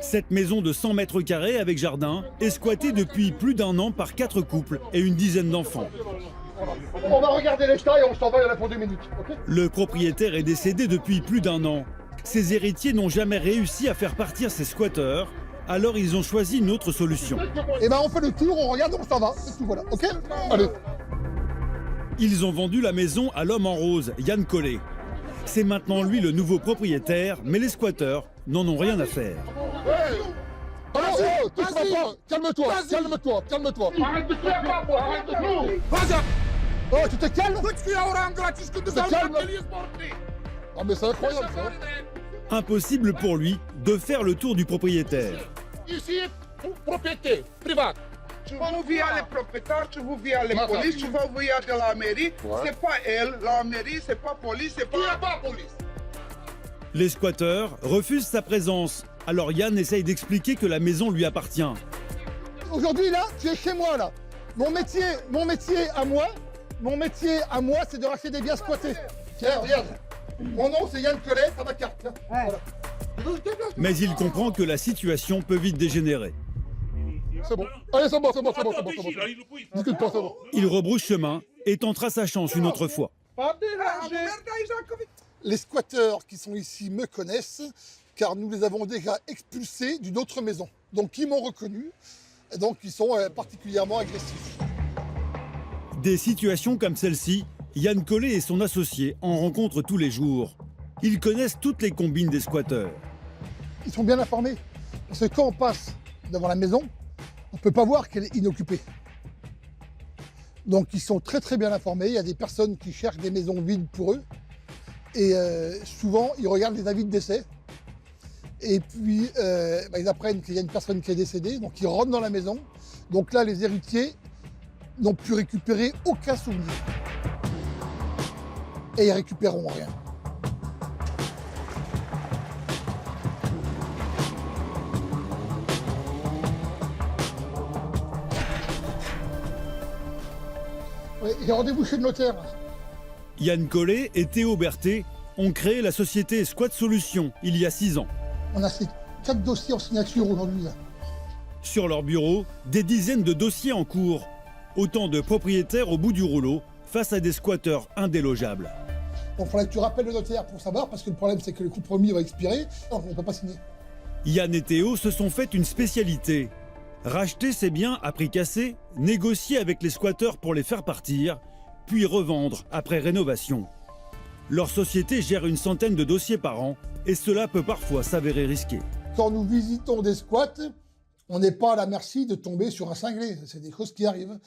Cette maison de 100 mètres carrés avec jardin est squattée depuis plus d'1 an par 4 couples et une dizaine d'enfants. On va regarder les chats et on s'en va, il y en a pour 2 minutes, ok? Le propriétaire est décédé depuis plus d'1 an. Ses héritiers n'ont jamais réussi à faire partir ces squatteurs, alors ils ont choisi une autre solution. Eh ben on fait le tour, on regarde, on s'en va, c'est tout, voilà, ok? Allez. Ils ont vendu la maison à l'homme en rose, Yann Collet. C'est maintenant lui le nouveau propriétaire, mais les squatteurs n'en ont rien à faire. Oh, touche-moi pas. Calme-toi, calme-toi, calme-toi. Arrête de faire pas, moi, arrête de faire. Vas-y. Oh, tu te calmes? Tu te calmes. Ah mais c'est incroyable ça. Impossible pour lui de faire le tour du propriétaire. Ici, propriété privée. Tu vas envoyer les propriétaires, tu vas envoyer les polices, tu vas envoyer de la mairie. C'est pas elle, la mairie, c'est pas police, c'est pas... Il n'y a pas police. Les squatteurs refusent sa présence. Alors Yann essaye d'expliquer que la maison lui appartient. Aujourd'hui là, tu es chez moi là. Mon métier à moi, c'est de racheter des biens squattés. Tiens, regarde. Mon nom c'est Yann Collet, ça ma carte. Tiens. Voilà. Mais il comprend que la situation peut vite dégénérer. C'est bon. Allez, c'est bon. Discute pas, c'est bon. Il rebrousse chemin et tentera sa chance une autre fois. Les squatteurs qui sont ici me connaissent, car nous les avons déjà expulsés d'une autre maison. Donc ils m'ont reconnu, et donc ils sont particulièrement agressifs. Des situations comme celle-ci, Yann Collet et son associé en rencontrent tous les jours. Ils connaissent toutes les combines des squatteurs. Ils sont bien informés, parce que quand on passe devant la maison, on ne peut pas voir qu'elle est inoccupée. Donc ils sont très très bien informés, il y a des personnes qui cherchent des maisons vides pour eux, et souvent ils regardent les avis de décès, et puis ils apprennent qu'il y a une personne qui est décédée, donc ils rentrent dans la maison. Donc là les héritiers n'ont pu récupérer aucun souvenir. Et ils récupéreront rien. Oui, j'ai rendez-vous chez le notaire. Yann Collet et Théo Berthet ont créé la société Squat Solutions il y a 6 ans. On a ces 4 dossiers en signature aujourd'hui. Sur leur bureau, des dizaines de dossiers en cours. Autant de propriétaires au bout du rouleau face à des squatteurs indélogeables. Bon, il faudrait que tu rappelles le notaire pour savoir, parce que le problème c'est que le compromis va expirer, donc on ne peut pas signer. Yann et Théo se sont fait une spécialité. Racheter ces biens à prix cassé, négocier avec les squatteurs pour les faire partir, puis revendre après rénovation. Leur société gère une centaine de dossiers par an et cela peut parfois s'avérer risqué. Quand nous visitons des squats, on n'est pas à la merci de tomber sur un cinglé. C'est des choses qui arrivent.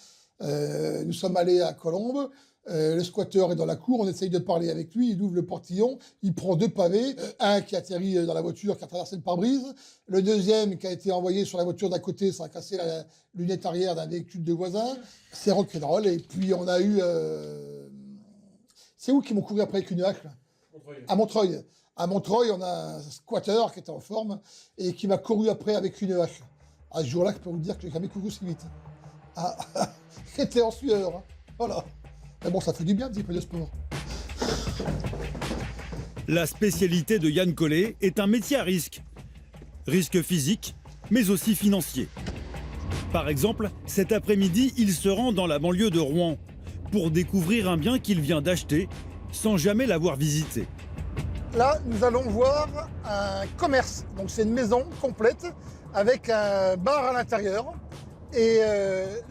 Nous sommes allés à Colombes, le squatteur est dans la cour, on essaye de parler avec lui, il ouvre le portillon, il prend 2 pavés, un qui atterrit dans la voiture, qui a traversé le pare-brise, le deuxième qui a été envoyé sur la voiture d'à côté, ça a cassé la lunette arrière d'un véhicule de voisin. C'est rock'n'roll. Et puis on a eu... C'est où qui m'ont couru après avec une hache là ? À Montreuil. À Montreuil, on a un squatter qui était en forme et qui m'a couru après avec une hache. À ce jour-là, je peux vous dire que j'ai jamais couru si vite. Ah, j'étais en sueur. Hein. Voilà. Mais bon, ça fait du bien un petit peu de sport. La spécialité de Yann Collet est un métier à risque. Risque physique, mais aussi financier. Par exemple, cet après-midi, il se rend dans la banlieue de Rouen pour découvrir un bien qu'il vient d'acheter sans jamais l'avoir visité. Là, nous allons voir un commerce. Donc c'est une maison complète avec un bar à l'intérieur. Et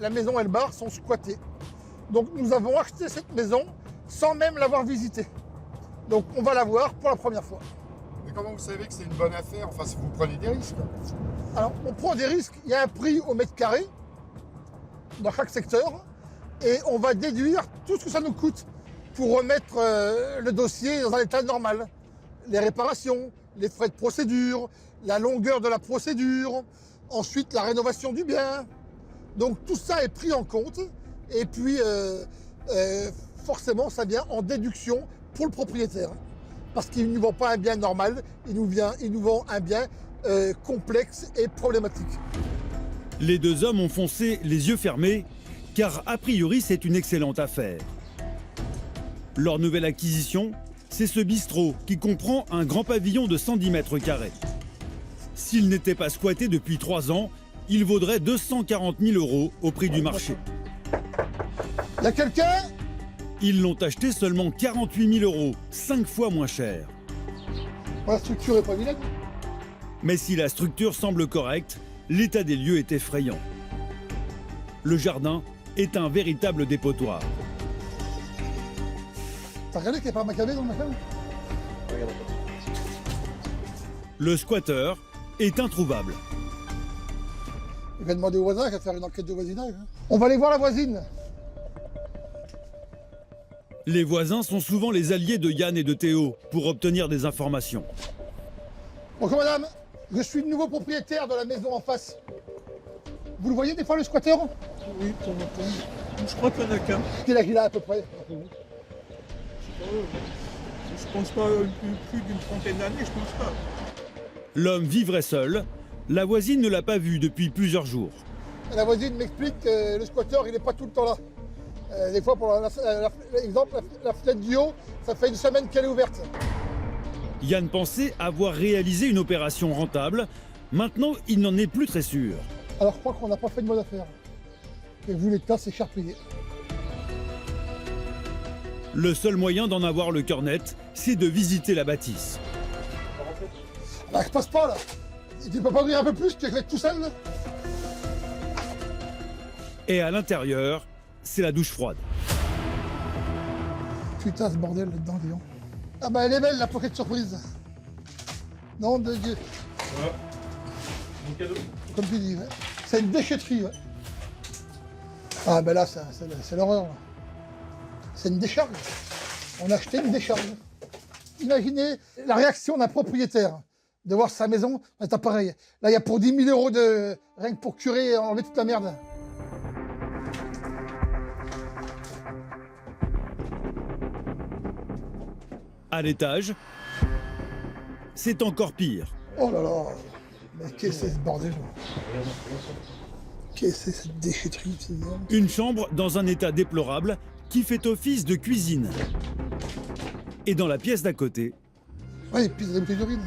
la maison et le bar sont squattés. Donc nous avons acheté cette maison sans même l'avoir visitée. Donc on va la voir pour la première fois. Mais comment vous savez que c'est une bonne affaire? Enfin, si vous prenez des risques. Alors on prend des risques, il y a un prix au mètre carré dans chaque secteur et on va déduire tout ce que ça nous coûte pour remettre le dossier dans un état normal. Les réparations, les frais de procédure, la longueur de la procédure, ensuite la rénovation du bien. Donc tout ça est pris en compte et puis forcément ça vient en déduction pour le propriétaire. Parce qu'il ne nous vend pas un bien normal, il nous vend un bien complexe et problématique. Les deux hommes ont foncé les yeux fermés car a priori c'est une excellente affaire. Leur nouvelle acquisition, c'est ce bistrot qui comprend un grand pavillon de 110 mètres carrés. S'il n'était pas squatté depuis 3 ans, il vaudrait 240 000 € au prix du marché. Y a quelqu'un? Ils l'ont acheté seulement 48 000 €, 5 fois moins cher. La structure est pas vilaine. Mais si la structure semble correcte, l'état des lieux est effrayant. Le jardin est un véritable dépotoir. T'as regardé qu'il n'y a pas un macabé dans le macabé? Le squatteur est introuvable. Il va demander aux voisins qu'à faire une enquête de voisinage. On va aller voir la voisine. Les voisins sont souvent les alliés de Yann et de Théo pour obtenir des informations. Bonjour madame, je suis le nouveau propriétaire de la maison en face. Vous le voyez des fois le squatteur? Oui, de temps en temps. Je crois qu'il n'y en a qu'un. Quel âge il a à peu près? Je pense pas plus d'une trentaine d'années, je pense pas. L'homme vivrait seul. La voisine ne l'a pas vu depuis plusieurs jours. La voisine m'explique que le squatteur il n'est pas tout le temps là. Des fois, pour l'exemple, la fenêtre du haut, ça fait une semaine qu'elle est ouverte. Yann pensait avoir réalisé une opération rentable. Maintenant, il n'en est plus très sûr. Alors je crois qu'on n'a pas fait de bonne affaire. Et vu l'état, c'est cher payé. Le seul moyen d'en avoir le cœur net, c'est de visiter la bâtisse. Bah je passe pas là. Tu peux pas ouvrir un peu plus, tu es tout seul là? Et à l'intérieur, c'est la douche froide. Putain, ce bordel là-dedans, dis donc. Ah bah elle est belle la pocket surprise. Non de Dieu. Voilà. Mon cadeau. Comme tu dis, ouais. C'est une déchetterie, ouais. Ah bah là, c'est l'horreur. Là. C'est une décharge. On a acheté une décharge. Imaginez la réaction d'un propriétaire de voir sa maison, c'est pareil. Là, il y a pour 10 000 € de rien que pour curer et enlever toute la merde. À l'étage, c'est encore pire. Oh là là, mais qu'est-ce que c'est ce bordel? Qu'est-ce que c'est cette déchetterie? Une chambre dans un état déplorable qui fait office de cuisine. Et dans la pièce d'à côté, ouais, puis des bouteilles d'urine.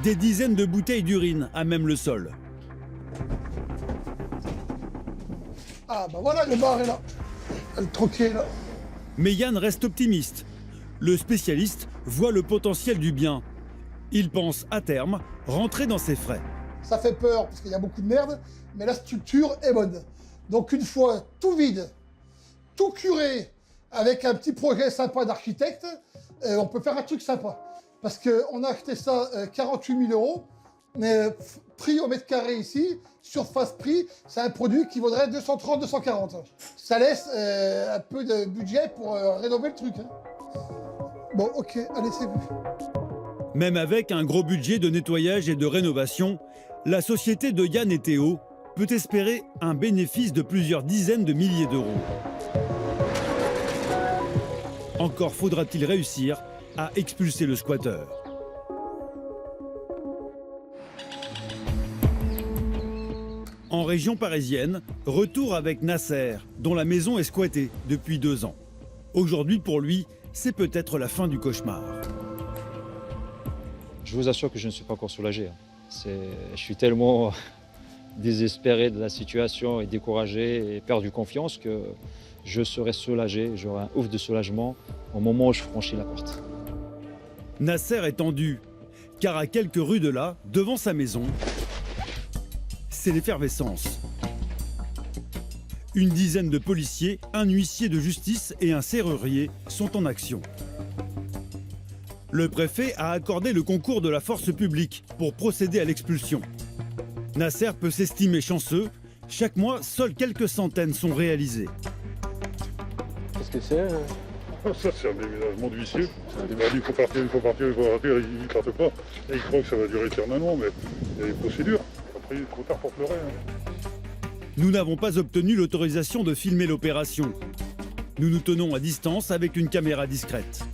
Des dizaines de bouteilles d'urine à même le sol. Ah bah voilà, le bar est là. Le troquet est là. Mais Yann reste optimiste. Le spécialiste voit le potentiel du bien. Il pense à terme rentrer dans ses frais. Ça fait peur parce qu'il y a beaucoup de merde, mais la structure est bonne. Donc une fois tout vide, tout curé, avec un petit projet sympa d'architecte, on peut faire un truc sympa. Parce qu'on a acheté ça 48 000 €, mais prix au mètre carré ici, surface prix, c'est un produit qui vaudrait 230, 240. Ça laisse un peu de budget pour rénover le truc. Hein. Bon, ok, allez, c'est vu. Même avec un gros budget de nettoyage et de rénovation, la société de Yann et Théo peut espérer un bénéfice de plusieurs dizaines de milliers d'euros. Encore faudra-t-il réussir à expulser le squatteur. En région parisienne, retour avec Nasser, dont la maison est squattée depuis 2 ans. Aujourd'hui, pour lui, c'est peut-être la fin du cauchemar. Je vous assure que je ne suis pas encore soulagé. Je suis tellement désespéré de la situation et découragé et perdu confiance que je serai soulagé, j'aurai un ouf de soulagement au moment où je franchis la porte. Nasser est tendu, car à quelques rues de là, devant sa maison, c'est l'effervescence. Une dizaine de policiers, un huissier de justice et un serrurier sont en action. Le préfet a accordé le concours de la force publique pour procéder à l'expulsion. Nasser peut s'estimer chanceux. Chaque mois, seules quelques centaines sont réalisées. Qu'est-ce que c'est Ça, c'est un déménagement d'huissier. Il faut partir, il ne parte pas. Et il croit que ça va durer éternellement, mais il y a des procédures. Après, il est trop tard pour pleurer. Hein. Nous n'avons pas obtenu l'autorisation de filmer l'opération. Nous nous tenons à distance avec une caméra discrète.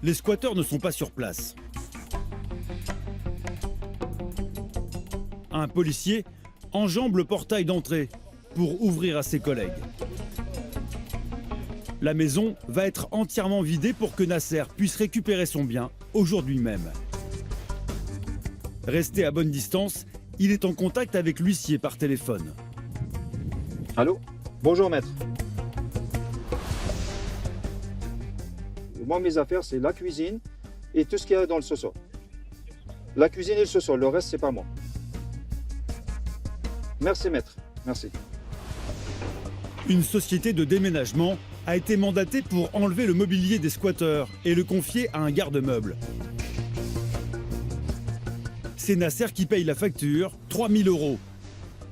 Les squatteurs ne sont pas sur place. Un policier enjambe le portail d'entrée. pour ouvrir à ses collègues. La maison va être entièrement vidée pour que Nasser puisse récupérer son bien aujourd'hui même. Resté à bonne distance, il est en contact avec l'huissier par téléphone. Allô? Bonjour maître. Moi mes affaires c'est la cuisine et tout ce qu'il y a dans le sous-sol. La cuisine et le sous-sol, le reste c'est pas moi. Merci maître, merci. Une société de déménagement a été mandatée pour enlever le mobilier des squatteurs et le confier à un garde-meuble. C'est Nasser qui paye la facture, 3 000 €.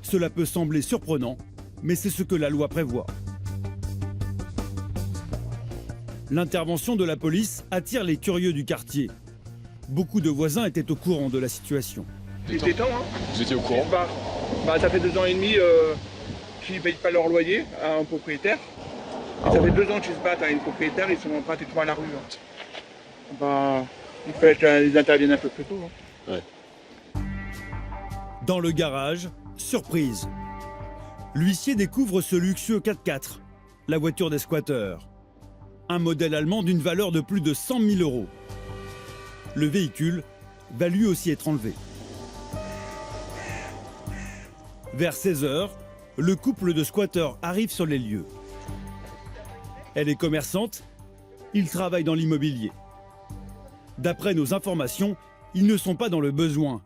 Cela peut sembler surprenant, mais c'est ce que la loi prévoit. L'intervention de la police attire les curieux du quartier. Beaucoup de voisins étaient au courant de la situation. Il était temps, hein. Vous étiez au courant? Ça fait 2 ans et demi qu'ils ne payent pas leur loyer à un propriétaire. Et ça fait 2 ans qu'ils se battent à une propriétaire, ils sont pratiquement à la rue. Il fallait qu'ils interviennent un peu plus tôt. Hein. Ouais. Dans le garage, surprise. L'huissier découvre ce luxueux 4x4, la voiture des squatteurs. Un modèle allemand d'une valeur de plus de 100 000 €. Le véhicule va lui aussi être enlevé. Vers 16 h, le couple de squatteurs arrive sur les lieux. Elle est commerçante, il travaille dans l'immobilier. D'après nos informations, ils ne sont pas dans le besoin.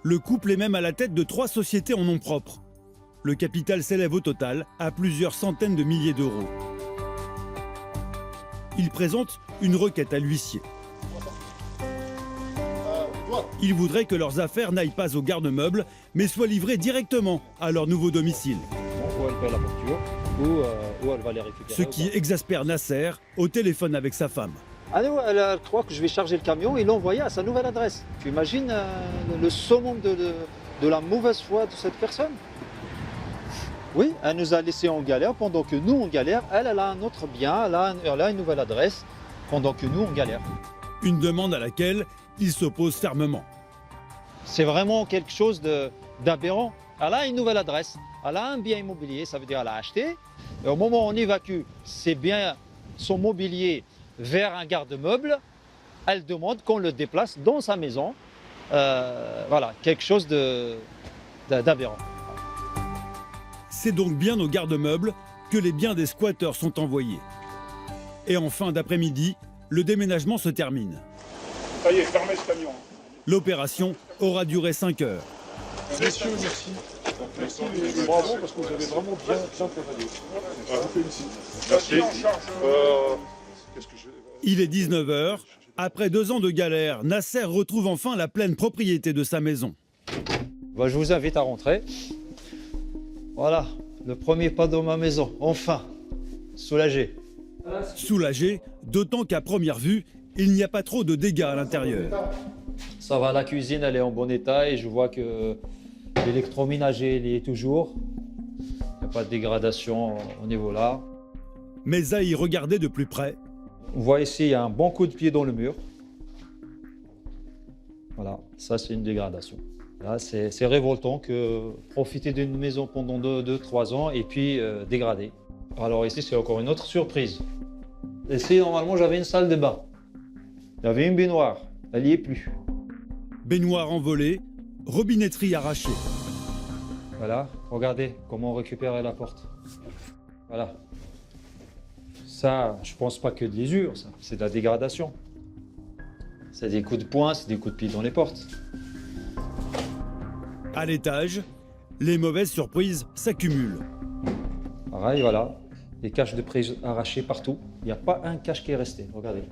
Le couple est même à la tête de 3 sociétés en nom propre. Le capital s'élève au total à plusieurs centaines de milliers d'euros. Ils présentent une requête à l'huissier. Ils voudraient que leurs affaires n'aillent pas au garde-meuble, mais soient livrées directement à leur nouveau domicile. Ou elle paie la facture, ou elle va les récupérer. Ce qui exaspère Nasser au téléphone avec sa femme. Ah non, elle croit que je vais charger le camion et l'envoyer à sa nouvelle adresse. Tu imagines le summum de la mauvaise foi de cette personne? Oui, elle nous a laissés en galère pendant que nous on galère. Elle a un autre bien, elle a une nouvelle adresse pendant que nous on galère. Une demande à laquelle il s'oppose fermement. C'est vraiment quelque chose d'aberrant. Elle a une nouvelle adresse, elle a un bien immobilier, ça veut dire qu'elle a acheté. Et au moment où on évacue ses biens, son mobilier vers un garde-meuble, elle demande qu'on le déplace dans sa maison. Voilà, quelque chose d'aberrant. C'est donc bien au garde-meuble que les biens des squatteurs sont envoyés. Et en fin d'après-midi, le déménagement se termine. Ça y est, fermez ce camion. L'opération aura duré 5 heures. Messieurs, merci. Merci et bravo parce que vous avez vraiment bien travaillé. Je vous félicite. Merci. Il est 19 h. Après 2 ans de galère, Nasser retrouve enfin la pleine propriété de sa maison. Je vous invite à rentrer. Voilà, le premier pas dans ma maison, enfin, soulagé. Soulagé, d'autant qu'à première vue, il n'y a pas trop de dégâts à l'intérieur. Ça va, la cuisine, elle est en bon état et je vois que l'électroménager, il y est toujours. Il n'y a pas de dégradation au niveau là. Mais à y regarder de plus près. On voit ici, il y a un bon coup de pied dans le mur. Voilà, ça c'est une dégradation. Là, c'est révoltant que profiter d'une maison pendant 2-3 ans et puis dégrader. Alors ici, c'est encore une autre surprise. Ici, normalement, j'avais une salle de bain. J'avais une baignoire. Elle n'y est plus. Baignoire envolée, robinetterie arrachée. Voilà, regardez comment on récupère la porte. Voilà. Ça, je pense pas que de l'usure, ça. C'est de la dégradation. C'est des coups de poing, c'est des coups de pied dans les portes. À l'étage, les mauvaises surprises s'accumulent. Pareil, voilà. Des caches de prise arrachées partout. Il n'y a pas un cache qui est resté, regardez.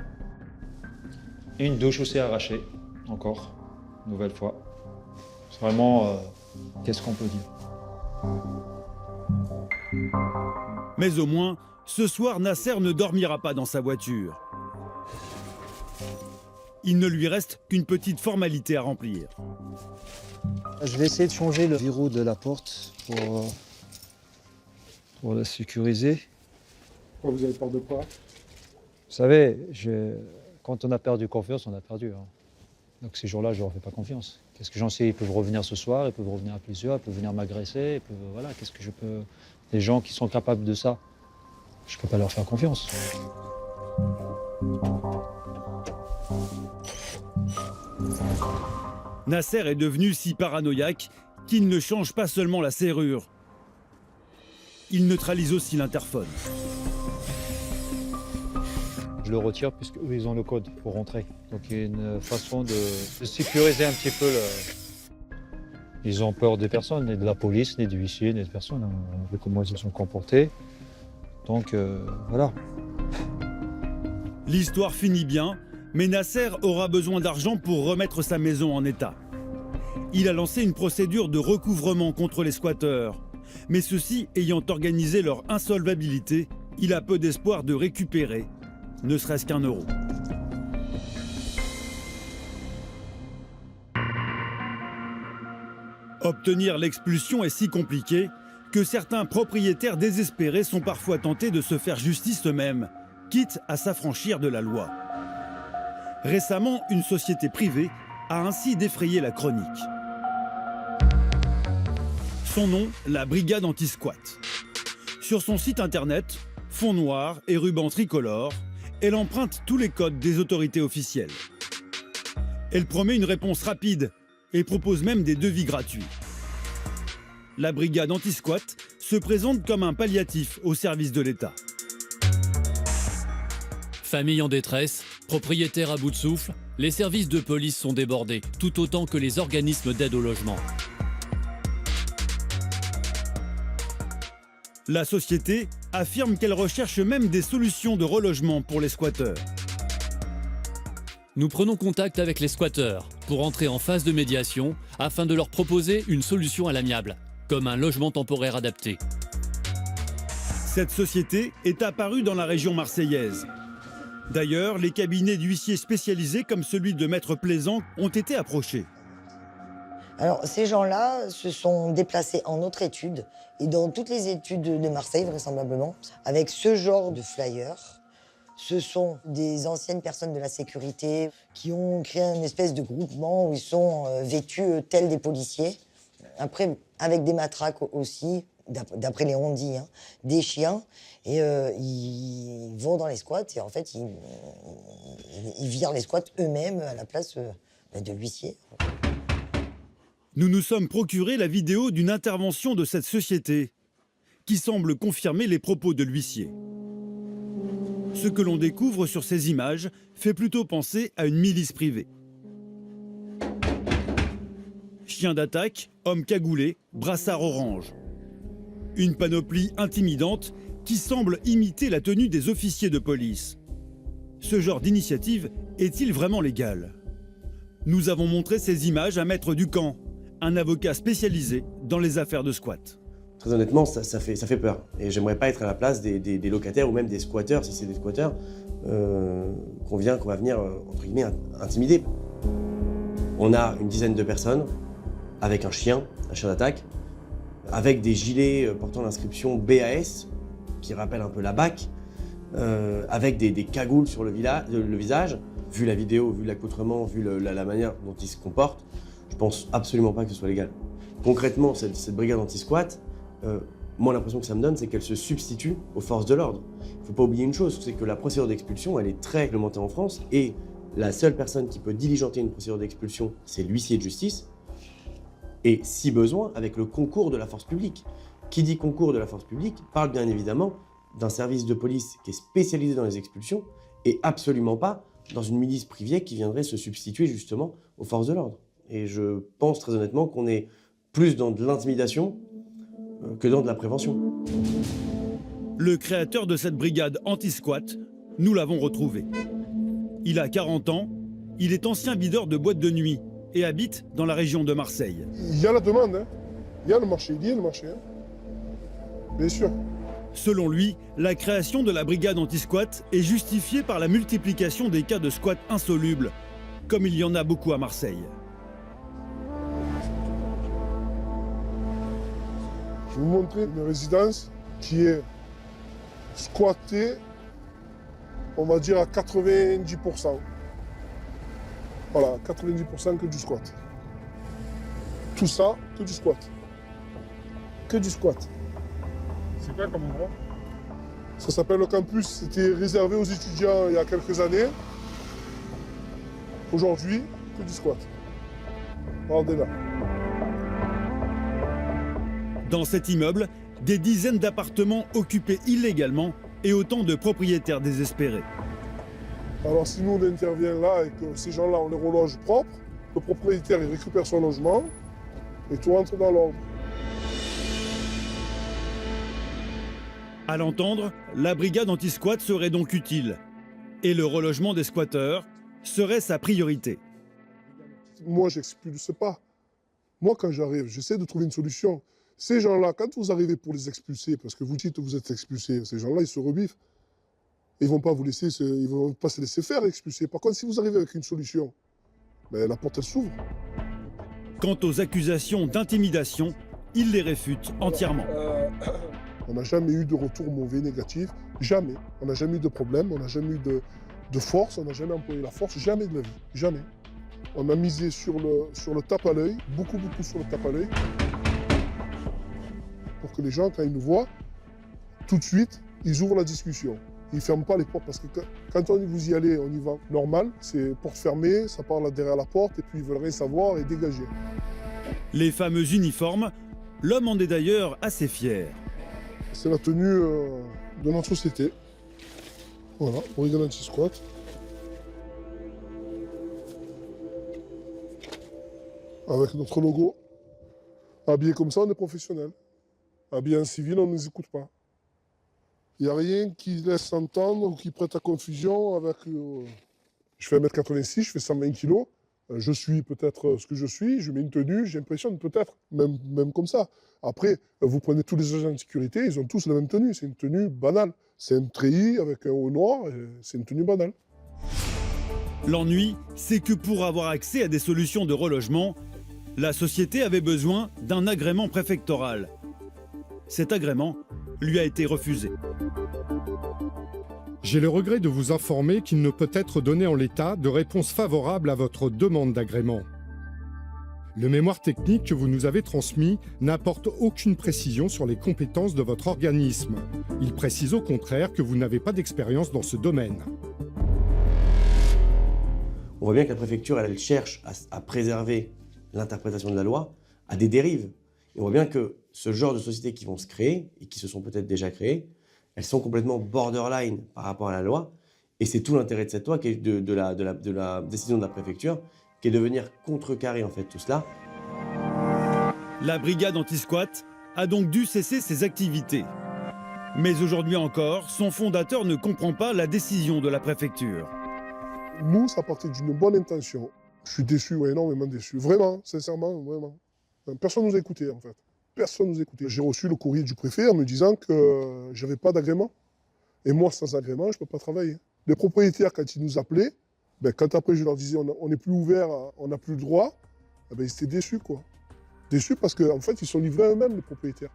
Une douche aussi arrachée, encore, nouvelle fois. C'est vraiment, qu'est-ce qu'on peut dire? Mais au moins, ce soir, Nasser ne dormira pas dans sa voiture. Il ne lui reste qu'une petite formalité à remplir. Je vais essayer de changer le verrou de la porte pour la sécuriser. Pourquoi vous avez peur de quoi? Vous savez, quand on a perdu confiance, on a perdu. Hein. Donc ces jours-là, je ne leur fais pas confiance. Qu'est-ce que j'en sais? Ils peuvent revenir ce soir, ils peuvent revenir à plusieurs, ils peuvent venir m'agresser, ils peuvent... Voilà, qu'est-ce que je peux... Les gens qui sont capables de ça, je ne peux pas leur faire confiance. Nasser est devenu si paranoïaque qu'il ne change pas seulement la serrure. Il neutralise aussi l'interphone. Je le retire puisqu'eux, ils ont le code pour rentrer. Donc il y a une façon de sécuriser un petit peu le... Ils ont peur des personnes, ni de la police, ni du huissier, ni des personnes. On vu comment ils se sont comportés. Donc voilà. L'histoire finit bien, mais Nasser aura besoin d'argent pour remettre sa maison en état. Il a lancé une procédure de recouvrement contre les squatteurs. Mais ceux-ci ayant organisé leur insolvabilité, il a peu d'espoir de récupérer, ne serait-ce qu'1 euro. Obtenir l'expulsion est si compliqué que certains propriétaires désespérés sont parfois tentés de se faire justice eux-mêmes, quitte à s'affranchir de la loi. Récemment, une société privée a ainsi défrayé la chronique. Son nom, la Brigade Anti-Squat. Sur son site internet, fond noir et ruban tricolore, elle emprunte tous les codes des autorités officielles. Elle promet une réponse rapide et propose même des devis gratuits. La Brigade Anti-Squat se présente comme un palliatif au service de l'État. Famille en détresse, propriétaires à bout de souffle, les services de police sont débordés, tout autant que les organismes d'aide au logement. La société affirme qu'elle recherche même des solutions de relogement pour les squatteurs. Nous prenons contact avec les squatteurs pour entrer en phase de médiation afin de leur proposer une solution à l'amiable, comme un logement temporaire adapté. Cette société est apparue dans la région marseillaise. D'ailleurs, les cabinets d'huissiers spécialisés comme celui de Maître Plaisant ont été approchés. Alors, ces gens-là se sont déplacés en autre étude, et dans toutes les études de Marseille, vraisemblablement, avec ce genre de flyers. Ce sont des anciennes personnes de la sécurité qui ont créé une espèce de groupement où ils sont vêtus tels des policiers. Après, avec des matraques aussi, d'après les on-dit, hein, des chiens. Et ils vont dans les squats et en fait, ils virent les squats eux-mêmes à la place de l'huissier. Nous nous sommes procuré la vidéo d'une intervention de cette société qui semble confirmer les propos de l'huissier. Ce que l'on découvre sur ces images fait plutôt penser à une milice privée. Chien d'attaque, homme cagoulé, brassard orange. Une panoplie intimidante qui semble imiter la tenue des officiers de police. Ce genre d'initiative est-il vraiment légal? Nous avons montré ces images à Maître Ducamp, un avocat spécialisé dans les affaires de squat. Très honnêtement, ça fait peur. Et j'aimerais pas être à la place des locataires ou même des squatteurs, si c'est des squatteurs, qu'on va venir, entre guillemets, intimider. On a une dizaine de personnes avec un chien d'attaque, avec des gilets portant l'inscription BAS, qui rappelle un peu la BAC, avec des cagoules sur le visage. Vu la vidéo, vu l'accoutrement, vu la manière dont ils se comportent, je pense absolument pas que ce soit légal. Concrètement, cette brigade anti-squat, moi l'impression que ça me donne, c'est qu'elle se substitue aux forces de l'ordre. Il ne faut pas oublier une chose, c'est que la procédure d'expulsion, elle est très réglementée en France, et la seule personne qui peut diligenter une procédure d'expulsion, c'est l'huissier de justice, et si besoin, avec le concours de la force publique. Qui dit concours de la force publique parle bien évidemment d'un service de police qui est spécialisé dans les expulsions, et absolument pas dans une milice privée qui viendrait se substituer justement aux forces de l'ordre. Et je pense très honnêtement qu'on est plus dans de l'intimidation que dans de la prévention. Le créateur de cette brigade anti-squat, nous l'avons retrouvé. Il a 40 ans, il est ancien videur de boîte de nuit et habite dans la région de Marseille. Il y a la demande, hein. Il y a le marché, il y a le marché. Hein. Bien sûr. Selon lui, la création de la brigade anti-squat est justifiée par la multiplication des cas de squat insolubles, comme il y en a beaucoup à Marseille. Je vais vous montrer une résidence qui est squattée, on va dire à 90%. Voilà, 90% que du squat. Tout ça, que du squat. Que du squat. C'est quoi comme endroit? Ça s'appelle le campus, c'était réservé aux étudiants il y a quelques années. Aujourd'hui, que du squat. Regardez là. Dans cet immeuble, des dizaines d'appartements occupés illégalement et autant de propriétaires désespérés. Alors si nous on intervient là et que ces gens-là on les reloge propres, le propriétaire il récupère son logement et tout rentre dans l'ordre. À l'entendre, la brigade anti-squat serait donc utile. Et le relogement des squatteurs serait sa priorité. Moi j'expulse pas. Moi quand j'arrive, j'essaie de trouver une solution. Ces gens-là, quand vous arrivez pour les expulser, parce que vous dites que vous êtes expulsés, ces gens-là ils se rebiffent. Ils ne vont pas vous laisser, ils vont pas se laisser faire expulser. Par contre, si vous arrivez avec une solution, ben, la porte elle s'ouvre. Quant aux accusations d'intimidation, il les réfute entièrement. On n'a jamais eu de retour mauvais, négatif. Jamais. On n'a jamais eu de problème, on n'a jamais eu de force, on n'a jamais employé la force, jamais de la vie. Jamais. On a misé sur le tape à l'œil, beaucoup sur le tape à l'œil. Pour que les gens, quand ils nous voient, tout de suite, ils ouvrent la discussion. Ils ne ferment pas les portes parce que quand vous y allez, on y va normal. C'est porte fermée, ça parle derrière la porte et puis ils veulent rien savoir et dégager. Les fameux uniformes, l'homme en est d'ailleurs assez fier. C'est la tenue de notre société. Voilà, Brigade Anti-Squat. Avec notre logo. Habillé comme ça, on est professionnel. Habillé en civil, on ne nous écoute pas. Il n'y a rien qui laisse entendre ou qui prête à confusion avec... Je fais 1m86, je fais 120 kg. Je suis peut-être ce que je suis, je mets une tenue, j'impressionne peut-être, même comme ça. Après, vous prenez tous les agents de sécurité, ils ont tous la même tenue. C'est une tenue banale. C'est un treillis avec un haut noir, c'est une tenue banale. L'ennui, c'est que pour avoir accès à des solutions de relogement, la société avait besoin d'un agrément préfectoral. Cet agrément lui a été refusé. J'ai le regret de vous informer qu'il ne peut être donné en l'état de réponse favorable à votre demande d'agrément. Le mémoire technique que vous nous avez transmis n'apporte aucune précision sur les compétences de votre organisme. Il précise au contraire que vous n'avez pas d'expérience dans ce domaine. On voit bien que la préfecture, elle cherche à préserver l'interprétation de la loi à des dérives. Et on voit bien que ce genre de sociétés qui vont se créer, et qui se sont peut-être déjà créées, elles sont complètement borderline par rapport à la loi. Et c'est tout l'intérêt de cette loi, qui est de la décision de la préfecture, qui est de venir contrecarrer en fait tout cela. La brigade anti-squat a donc dû cesser ses activités. Mais aujourd'hui encore, son fondateur ne comprend pas la décision de la préfecture. Nous, ça partait d'une bonne intention. Je suis déçu, ouais, énormément déçu. Vraiment, sincèrement, vraiment. Personne ne nous a écoutés, en fait. Personne ne nous a écoutés. J'ai reçu le courrier du préfet en me disant que j'avais pas d'agrément. Et moi, sans agrément, je ne peux pas travailler. Les propriétaires, quand ils nous appelaient, ben, quand après je leur disais on n'est plus ouvert, on n'a plus le droit, ben, ils étaient déçus, quoi. Déçus parce qu'en fait, ils sont livrés à eux-mêmes, les propriétaires.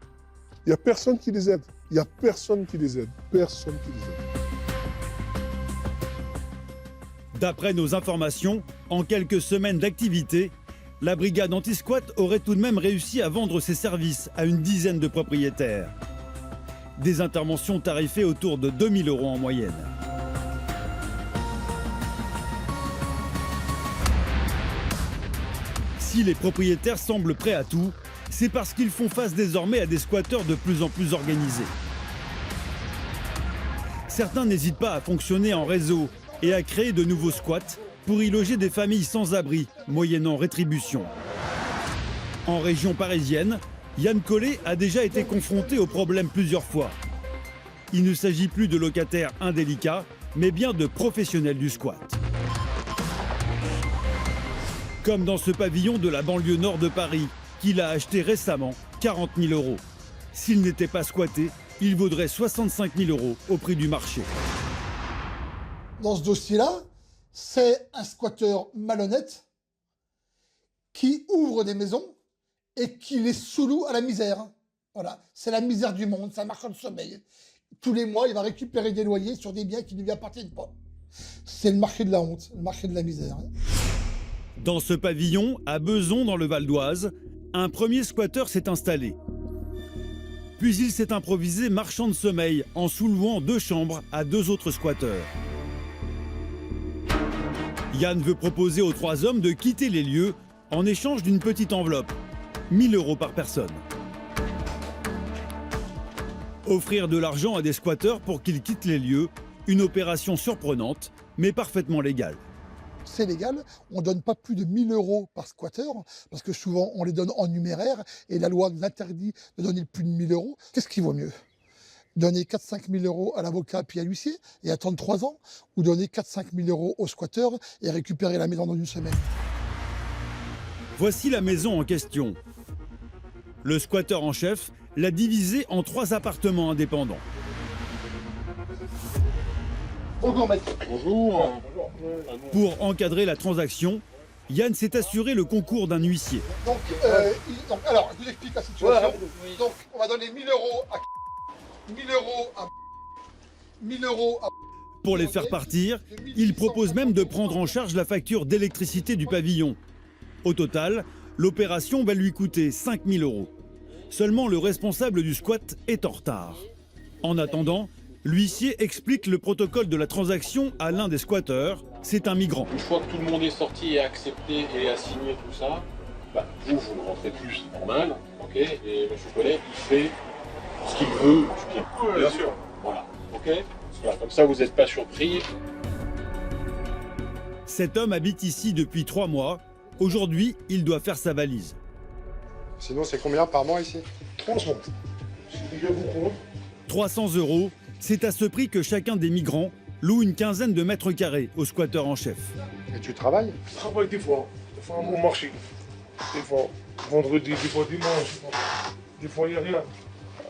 Il n'y a personne qui les aide. Il n'y a personne qui les aide. Personne qui les aide. D'après nos informations, en quelques semaines d'activité, la brigade anti-squat aurait tout de même réussi à vendre ses services à une dizaine de propriétaires. Des interventions tarifées autour de 2 000 € en moyenne. Si les propriétaires semblent prêts à tout, c'est parce qu'ils font face désormais à des squatteurs de plus en plus organisés. Certains n'hésitent pas à fonctionner en réseau et à créer de nouveaux squats pour y loger des familles sans abri, moyennant rétribution. En région parisienne, Yann Collet a déjà été confronté au problème plusieurs fois. Il ne s'agit plus de locataires indélicats, mais bien de professionnels du squat. Comme dans ce pavillon de la banlieue nord de Paris, qu'il a acheté récemment 40 000 €. S'il n'était pas squatté, il vaudrait 65 000 € au prix du marché. Dans ce dossier-là, c'est un squatteur malhonnête qui ouvre des maisons et qui les sous-loue à la misère. Voilà, c'est la misère du monde, c'est un marchand de sommeil. Tous les mois, il va récupérer des loyers sur des biens qui ne lui appartiennent pas. C'est le marché de la honte, le marché de la misère. Dans ce pavillon, à Bezons dans le Val d'Oise, un premier squatteur s'est installé. Puis il s'est improvisé marchand de sommeil en sous-louant 2 chambres à 2 autres squatteurs. Yann veut proposer aux 3 hommes de quitter les lieux en échange d'une petite enveloppe, 1 000 € par personne. Offrir de l'argent à des squatteurs pour qu'ils quittent les lieux, une opération surprenante, mais parfaitement légale. C'est légal, on ne donne pas plus de 1 000 € par squatteur, parce que souvent on les donne en numéraire, et la loi nous interdit de donner plus de 1 000 €. Qu'est-ce qui vaut mieux? Donner 4-5 000 € à l'avocat puis à l'huissier, et attendre 3 ans, ou donner 4-5 000 € au squatteur et récupérer la maison dans 1 semaine? Voici la maison en question. Le squatteur en chef l'a divisée en 3 appartements indépendants. Bonjour maître. Bonjour. Pour encadrer la transaction, Yann s'est assuré le concours d'un huissier. Donc, alors, je vous explique la situation. Donc, on va donner 1 000 € à 1 000 € à 1 000 € à... Pour les faire partir, il propose même de prendre en charge la facture d'électricité du pavillon. Au total, l'opération va lui coûter 5 000 €. Seulement le responsable du squat est en retard. En attendant, l'huissier explique le protocole de la transaction à l'un des squatteurs. C'est un migrant. Une fois que tout le monde est sorti et accepté et a signé tout ça, vous ne rentrez plus, c'est normal, ok? Et M. Collet, il fait ce qu'il veut, du bien. Bien sûr. Voilà, ok? Voilà, comme ça, vous n'êtes pas surpris. Cet homme habite ici depuis 3 mois. Aujourd'hui, il doit faire sa valise. Sinon, c'est combien par mois ici? 300. C'est déjà beaucoup. 300 €, c'est à ce prix que chacun des migrants loue une quinzaine de mètres carrés au squatteur en chef. Et tu travailles? Je travaille des fois à mon marché. Des fois, vendredi, des fois dimanche. Des fois, il n'y a rien.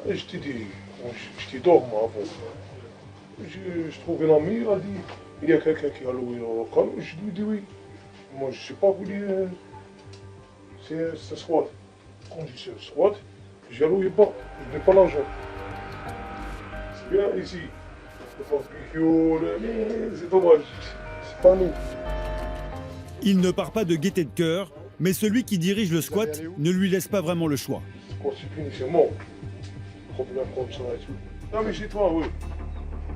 Et j'étais dehors, moi, avant. Je trouve un ami, il a dit, il y a quelqu'un qui a loué au local. Je lui ai dit oui. Moi, je ne sais pas vous dire, c'est squat. Quand je dis c'est squat, je ne loué pas, je n'ai pas l'argent. C'est bien ici. C'est dommage, c'est pas nous. Il ne part pas de gaieté de cœur, mais celui qui dirige le squat ne lui laisse pas vraiment le choix. Quand c'est fini, c'est mort. Problème comme ça et tout. Non mais chez toi, oui.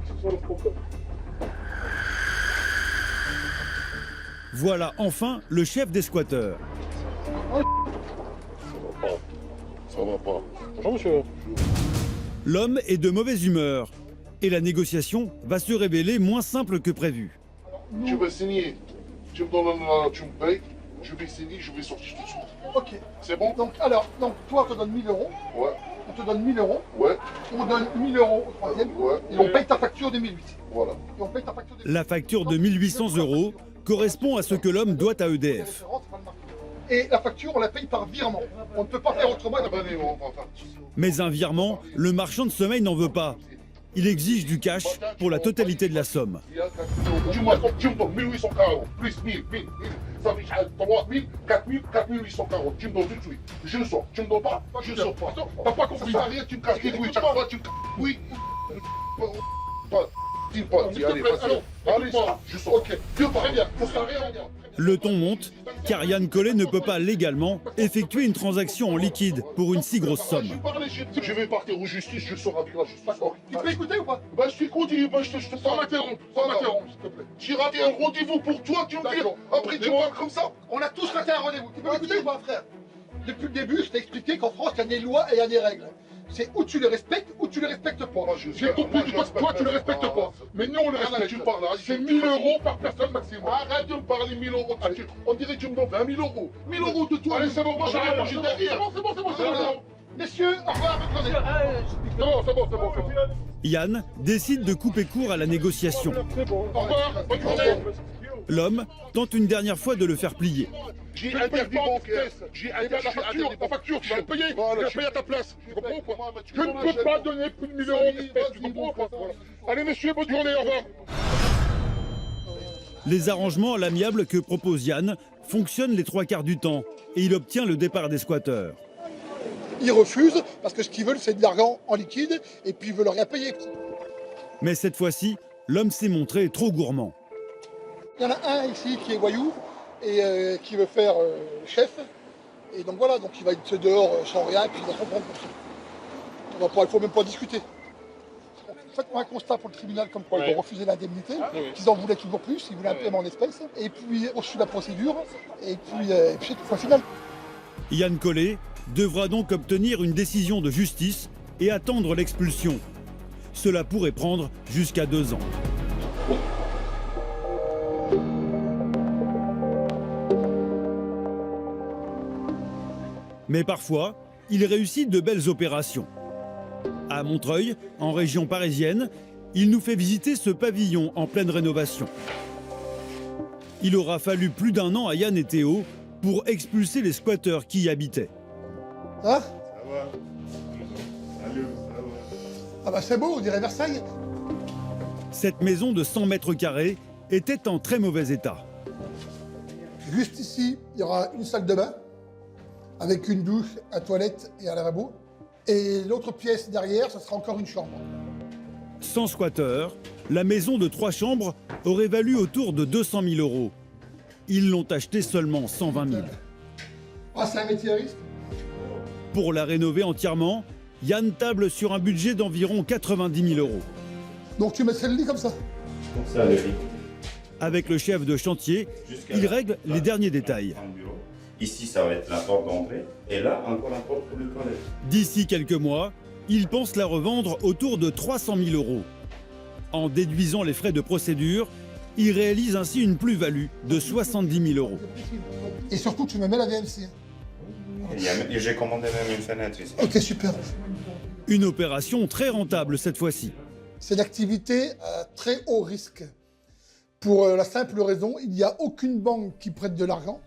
C'est ça le problème. Voilà enfin le chef des squatteurs. Ça va pas. Bonjour monsieur. L'homme est de mauvaise humeur et la négociation va se révéler moins simple que prévu. Tu veux signer, tu me donnes tu me payes, je vais signer, je vais sortir tout de suite. Ok. C'est bon? Donc, toi, on te donne 1 000 €. Ouais. On te donne 1 000 €. Ouais. On donne 1 000 € au troisième. Ouais. Et on paye ta facture de 1 800. Voilà. Et on paye ta facture de... La facture de 1 800 € correspond à ce que l'homme doit à EDF. Et la facture, on la paye par virement. On ne peut pas faire autrement. Mais un virement, le marchand de sommeil n'en veut pas. Il exige du cash pour la totalité de la somme. Tu me donnes 1840, plus 1000, ça fait 3000, 4000, 4840. Tu me donnes tout de suite. Je sors. Tu me donnes pas, je sors pas. T'as pas compris? Ça sert à rien, tu me casses les couilles chaque fois, tu me casses. Oui. Allez, je sors. Ok, très bien. Le ton monte, car Yann Collet ne peut pas légalement effectuer une transaction en liquide pour une si grosse somme. Je vais partir aux justice, je sors avec la justice. Tu peux écouter ou pas? Je t'écoute, je te sors m'interrompre, s'il te plaît. J'ai raté un rendez-vous pour toi, tu me dis, après tu me parles comme ça. On a tous raté un rendez-vous. Tu peux m'écouter ou pas, frère? Depuis le début, je t'ai expliqué qu'en France, il y a des lois et il y a des règles. C'est où tu les respectes ou tu les respectes pas. J'ai compris, toi tu le respectes pas. Mais nous on le respecte. C'est 1 000 € par personne maximum. Arrête de me parler 1 000 €. On dirait que tu me donnes 20 000 €. 1 000 € de toi. Allez, c'est bon, moi j'arrête, j'ai derrière. C'est bon. Messieurs, au revoir, c'est bon. Yann décide de couper court à la négociation. Au revoir, bonne journée. L'homme tente une dernière fois de le faire plier. J'ai interdit bancaire. J'ai interdit la facture, tu vas payer. Tu vas payer à ta place. Tu comprends ou pas? Je ne peux pas donner plus de 1 000 € d'espèces. Tu comprends ou pas? Allez, messieurs, bonne journée, au revoir. Les arrangements à l'amiable que propose Yann fonctionnent les 3/4 du temps et il obtient le départ des squatteurs. Ils refusent parce que ce qu'ils veulent, c'est de l'argent en liquide et puis ils veulent rien payer. Mais cette fois-ci, l'homme s'est montré trop gourmand. Il y en a un ici qui est voyou, et qui veut faire chef. Et donc voilà, donc il va être dehors sans rien, et puis il va comprendre pour ça. Il ne faut même pas discuter. Faites-moi un constat pour le tribunal comme quoi ils vont refuser l'indemnité, qu'ils en voulaient toujours plus, ils voulaient un paiement en espèces, et puis on suit la procédure, et puis c'est tout, point final. Yann Collet devra donc obtenir une décision de justice et attendre l'expulsion. Cela pourrait prendre jusqu'à 2 ans. Mais parfois, il réussit de belles opérations. À Montreuil, en région parisienne, il nous fait visiter ce pavillon en pleine rénovation. Il aura fallu plus d'1 an à Yann et Théo pour expulser les squatteurs qui y habitaient. Ça va? Ça va. Salut, ça va. Ah bah c'est beau, on dirait Versailles. Cette maison de 100 mètres carrés était en très mauvais état. Juste ici, il y aura une salle de bain, avec une douche, une toilette et un lavabo. Et l'autre pièce derrière, ce sera encore une chambre. Sans squatteurs, la maison de 3 chambres aurait valu autour de 200 000 €. Ils l'ont achetée seulement 120 000. Ah, c'est un métier à risque. Pour la rénover entièrement, Yann table sur un budget d'environ 90 000 €. Donc tu mettrais le lit comme ça? Comme ça, le lit. Avec le chef de chantier, il règle les derniers détails. Ici, ça va être la porte d'entrée. Et là, encore la porte pour le toilette. D'ici quelques mois, il pense la revendre autour de 300 000 €. En déduisant les frais de procédure, il réalise ainsi une plus-value de 70 000 €. Et surtout, tu me mets la VMC. Et j'ai commandé même une fenêtre ici. Ok, super. Une opération très rentable cette fois-ci. C'est une activité à très haut risque. Pour la simple raison, il n'y a aucune banque qui prête de l'argent.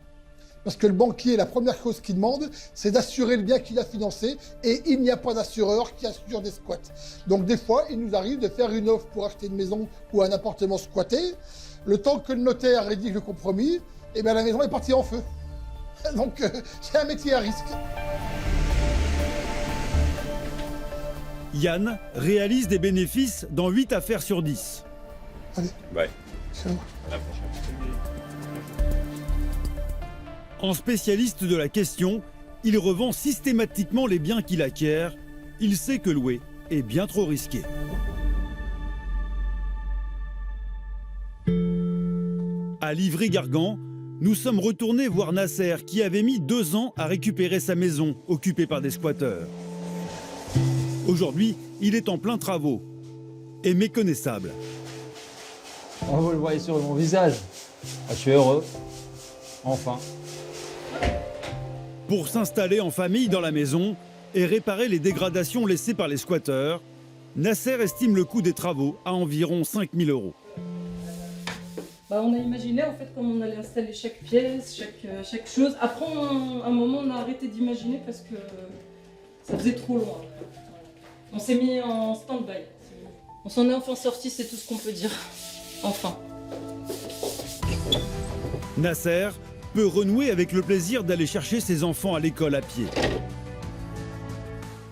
Parce que le banquier, la première chose qu'il demande, c'est d'assurer le bien qu'il a financé, et il n'y a pas d'assureur qui assure des squats. Donc des fois, il nous arrive de faire une offre pour acheter une maison ou un appartement squatté. Le temps que le notaire rédige le compromis, et bien la maison est partie en feu. Donc c'est un métier à risque. Yann réalise des bénéfices dans 8 affaires sur 10. Allez. Bye. C'est bon. À la prochaine. En spécialiste de la question, il revend systématiquement les biens qu'il acquiert. Il sait que louer est bien trop risqué. À Livry-Gargan, nous sommes retournés voir Nasser qui avait mis 2 ans à récupérer sa maison occupée par des squatteurs. Aujourd'hui, il est en plein travaux et méconnaissable. Vous le voyez sur mon visage. Je suis heureux. Enfin. Pour s'installer en famille dans la maison et réparer les dégradations laissées par les squatteurs, Nasser estime le coût des travaux à environ 5 000 €. On a imaginé en fait comment on allait installer chaque pièce, chaque chose. Après, à un moment, on a arrêté d'imaginer parce que ça faisait trop loin. On s'est mis en stand-by. On s'en est enfin sorti, c'est tout ce qu'on peut dire. Enfin. Nasser peut renouer avec le plaisir d'aller chercher ses enfants à l'école à pied.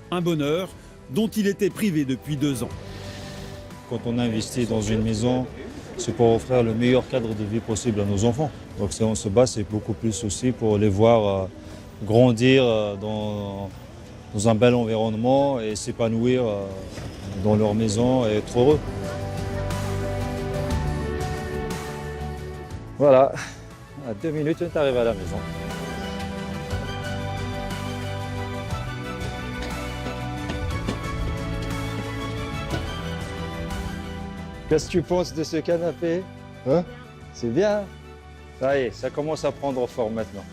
Un bonheur dont il était privé depuis 2 ans. Quand on investit dans une maison, c'est pour offrir le meilleur cadre de vie possible à nos enfants. Donc si on se bat, c'est beaucoup plus aussi pour les voir grandir dans un bel environnement et s'épanouir dans leur maison et être heureux. Voilà, à 2 minutes, on est arrivé à la maison. Qu'est-ce que tu penses de ce canapé? Hein? C'est bien. Ça y est, ça commence à prendre forme maintenant.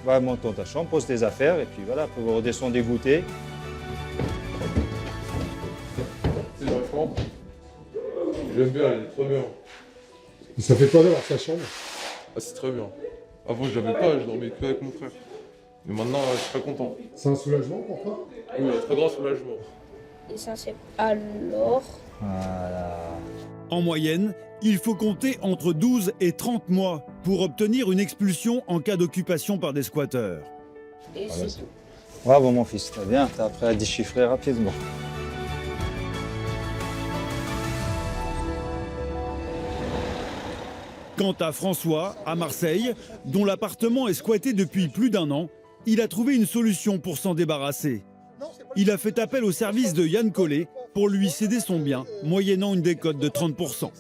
Va monter dans ta chambre, pose tes affaires et puis voilà, pour redescendre des goûters. C'est ma chambre. J'aime bien, elle est trop bien. Et ça fait quoi d'avoir sa chambre? Ah, c'est très bien. Avant, je l'avais pas, je dormais que avec mon frère. Mais maintenant, je suis très content. C'est un soulagement pour toi? Oui, un très grand soulagement. Et ça, c'est alors. Voilà. En moyenne, il faut compter entre 12 et 30 mois pour obtenir une expulsion en cas d'occupation par des squatteurs. Et c'est tout. Bravo mon fils, t'as bien, t'as appris à déchiffrer rapidement. Quant à François, à Marseille, dont l'appartement est squatté depuis plus d'1 an, il a trouvé une solution pour s'en débarrasser. Il a fait appel au service de Yann Collet pour lui céder son bien, moyennant une décote de 30%.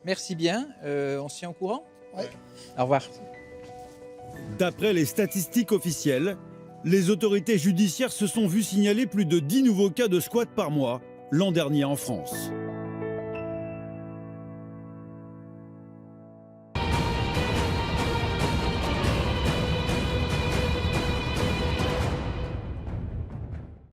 Merci bien, on se tient au courant. Au revoir. D'après les statistiques officielles, les autorités judiciaires se sont vues signaler plus de 10 nouveaux cas de squat par mois l'an dernier en France.